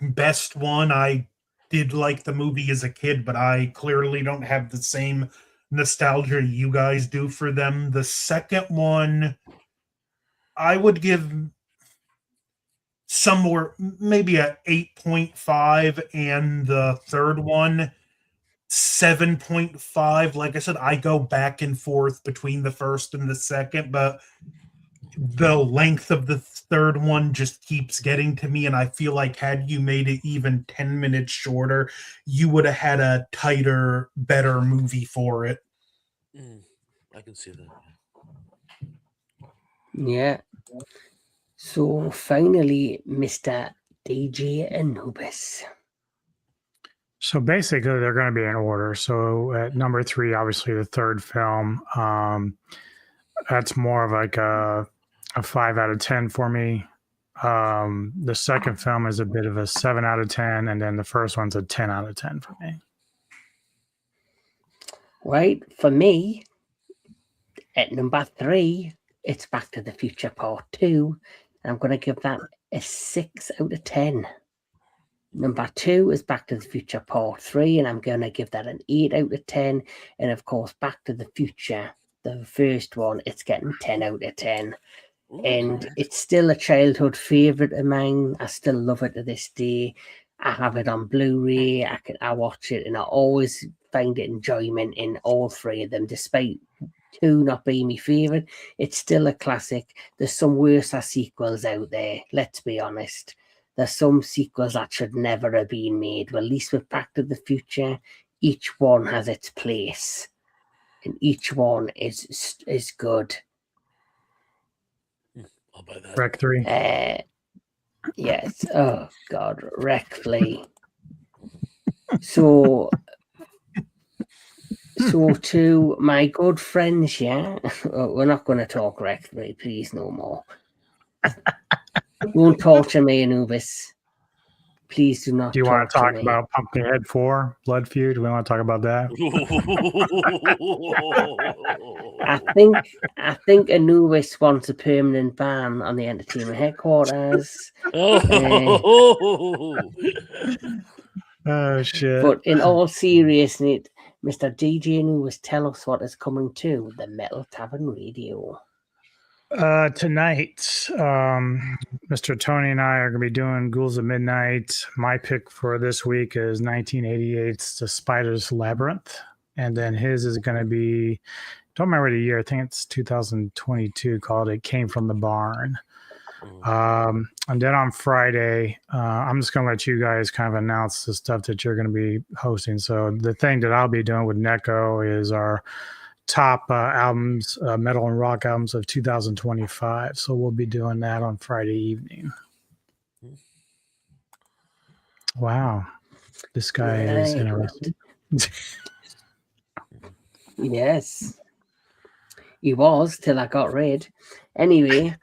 Best one, I did like the movie as a kid, but I clearly don't have the same nostalgia you guys do for them. The second one, I would give somewhere maybe a 8.5, and the third one 7.5. Like I said, I go back and forth between the first and the second, but the length of the third one just keeps getting to me, and I feel like had you made it even 10 minutes shorter, you would have had a tighter, better movie for it. I can see that. Yeah. So finally, Mr. DJ Anubis. So basically, they're going to be in order. So at number three, obviously the third film. That's more of like a 5 out of 10 for me. The second film is a bit of a 7 out of 10, and then the first one's a 10 out of 10 for me. Right, for me, at number three, it's Back to the Future Part 2. I'm going to give that a 6 out of 10. Number 2 is Back to the Future Part 3, and I'm going to give that an 8 out of 10. And of course, Back to the Future, the first one, it's getting 10 out of 10. And it's still a childhood favourite of mine. I still love it to this day. I have it on Blu-ray. I watch it, and I always find it enjoyment in all three of them, despite 2 not being my favourite. It's still a classic. There's some worse sequels out there, let's be honest. There's some sequels that should never have been made. Well, at least with Back to the Future, each one has its place, and each one is good. I'll buy that. Rec 3. Yes. Oh God, Rec 3. So to my good friends, yeah, we're not going to talk Rec 3, please, no more. Won't torture me, Anubis. Please do not. Do you want to talk me. about Pumpkinhead 4, Blood Feud? Do we want to talk about that? I think Anubis wants a permanent ban on the entertainment headquarters. Oh shit! But in all seriousness, Mr. DJ Anubis, tell us what is coming to the Metal Tavern Radio. Tonight, Mr. Tony and I are going to be doing Ghouls of Midnight. My pick for this week is 1988's The Spider's Labyrinth. And then his is going to be, don't remember the year, I think it's 2022, called It Came from the Barn. And then on Friday, I'm just going to let you guys kind of announce the stuff that you're going to be hosting. So the thing that I'll be doing with Neko is our top albums, metal and rock albums of 2025. So we'll be doing that on Friday evening. Wow. This guy is Right. interesting. Yes. He was till I got rid. Anyway,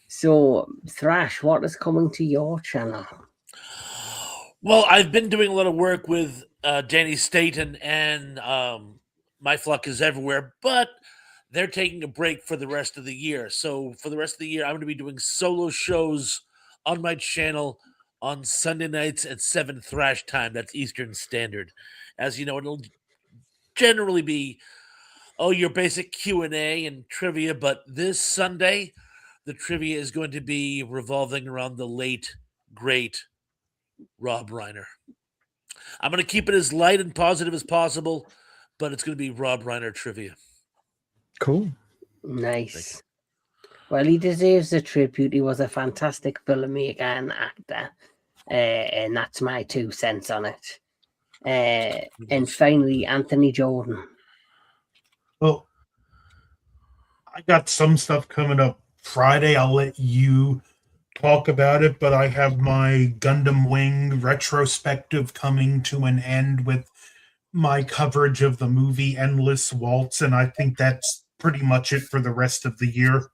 so Thrash, what is coming to your channel? Well, I've been doing a lot of work with Danny Staten and My Fluck is Everywhere, but they're taking a break for the rest of the year. So for the rest of the year, I'm going to be doing solo shows on my channel on Sunday nights at 7 Thrash time. That's Eastern Standard. As you know, it'll generally be your basic Q&A and trivia, but this Sunday, the trivia is going to be revolving around the late, great Rob Reiner. I'm going to keep it as light and positive as possible, but it's going to be Rob Reiner trivia. Cool. Nice. Well, he deserves a tribute. He was a fantastic filmmaker and actor. And that's my 2 cents on it. And finally, Anthony Jordan. Well, I got some stuff coming up Friday. I'll let you talk about it, but I have my Gundam Wing retrospective coming to an end with my coverage of the movie Endless Waltz, and I think that's pretty much it for the rest of the year.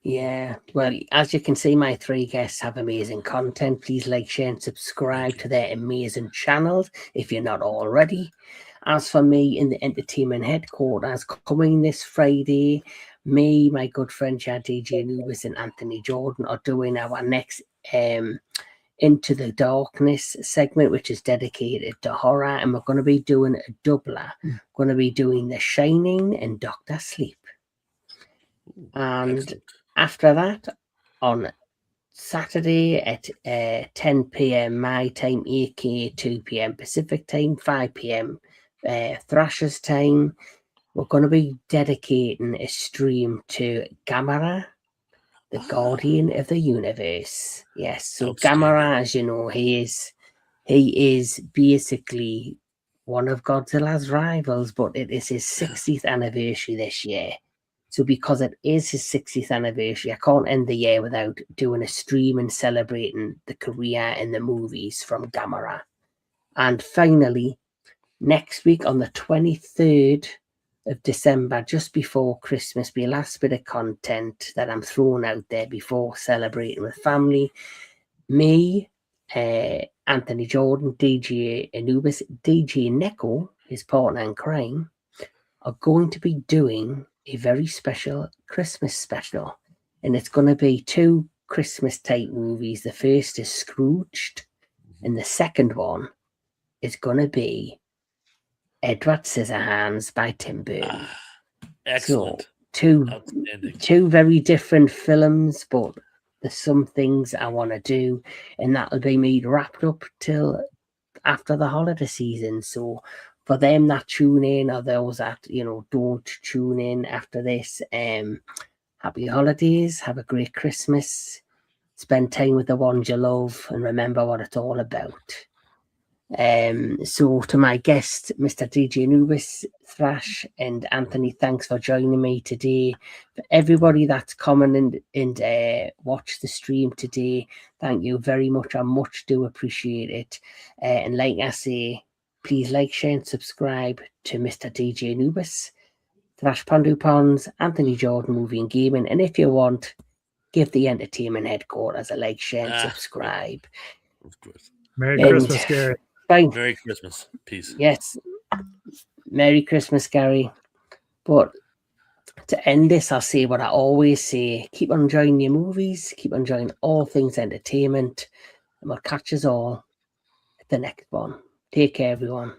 Yeah, well, as you can see, my 3 guests have amazing content. Please like, share, and subscribe to their amazing channels if you're not already. As for me in the entertainment headquarters, coming this Friday, me, my good friend DJ Anubis, and Anthony Jordan are doing our next Into the Darkness segment, which is dedicated to horror, and we're going to be doing a doubler. We're going to be doing The Shining and Doctor Sleep. And Excellent. after that, on Saturday at 10 p.m. my time, aka 2 p.m. Pacific time, 5 p.m. Thrasher's time, we're going to be dedicating a stream to Gamera, the Guardian of the Universe. Yes, so Gamera, as you know, he is basically one of Godzilla's rivals, but it is his 60th anniversary this year. So because it is his 60th anniversary, I can't end the year without doing a stream and celebrating the career in the movies from Gamera. And finally, next week on the 23rd of December, just before Christmas, be a last bit of content that I'm throwing out there before celebrating with family. Me, Anthony Jordan, DJ Anubis, DJ Neko, his partner in crime, are going to be doing a very special Christmas special, and it's going to be 2 Christmas type movies. The first is Scrooged, and the second one is going to be Edward Scissorhands by Tim Burton. Excellent. So two very different films, but there's some things I want to do, and that'll be me wrapped up till after the holiday season. So for them that tune in, or those that don't tune in after this, happy holidays, have a great Christmas, spend time with the ones you love, and remember what it's all about. So to my guests, Mr. DJ Anubis, Thrash, and Anthony, thanks for joining me today. For everybody that's coming and watch the stream today, thank you very much. I much do appreciate it. And like I say, please like, share, and subscribe to Mr. DJ Anubis, Thrashpondo Pons, Anthony Jordan Movie and Gaming. And if you want, give the entertainment headquarters a like, share, and subscribe. Of course. Merry Christmas, Gary. Fine. Merry Christmas. Peace. Yes. Merry Christmas, Gary. But to end this, I'll say what I always say. Keep on enjoying your movies. Keep on enjoying all things entertainment. And we'll catch us all at the next one. Take care, everyone.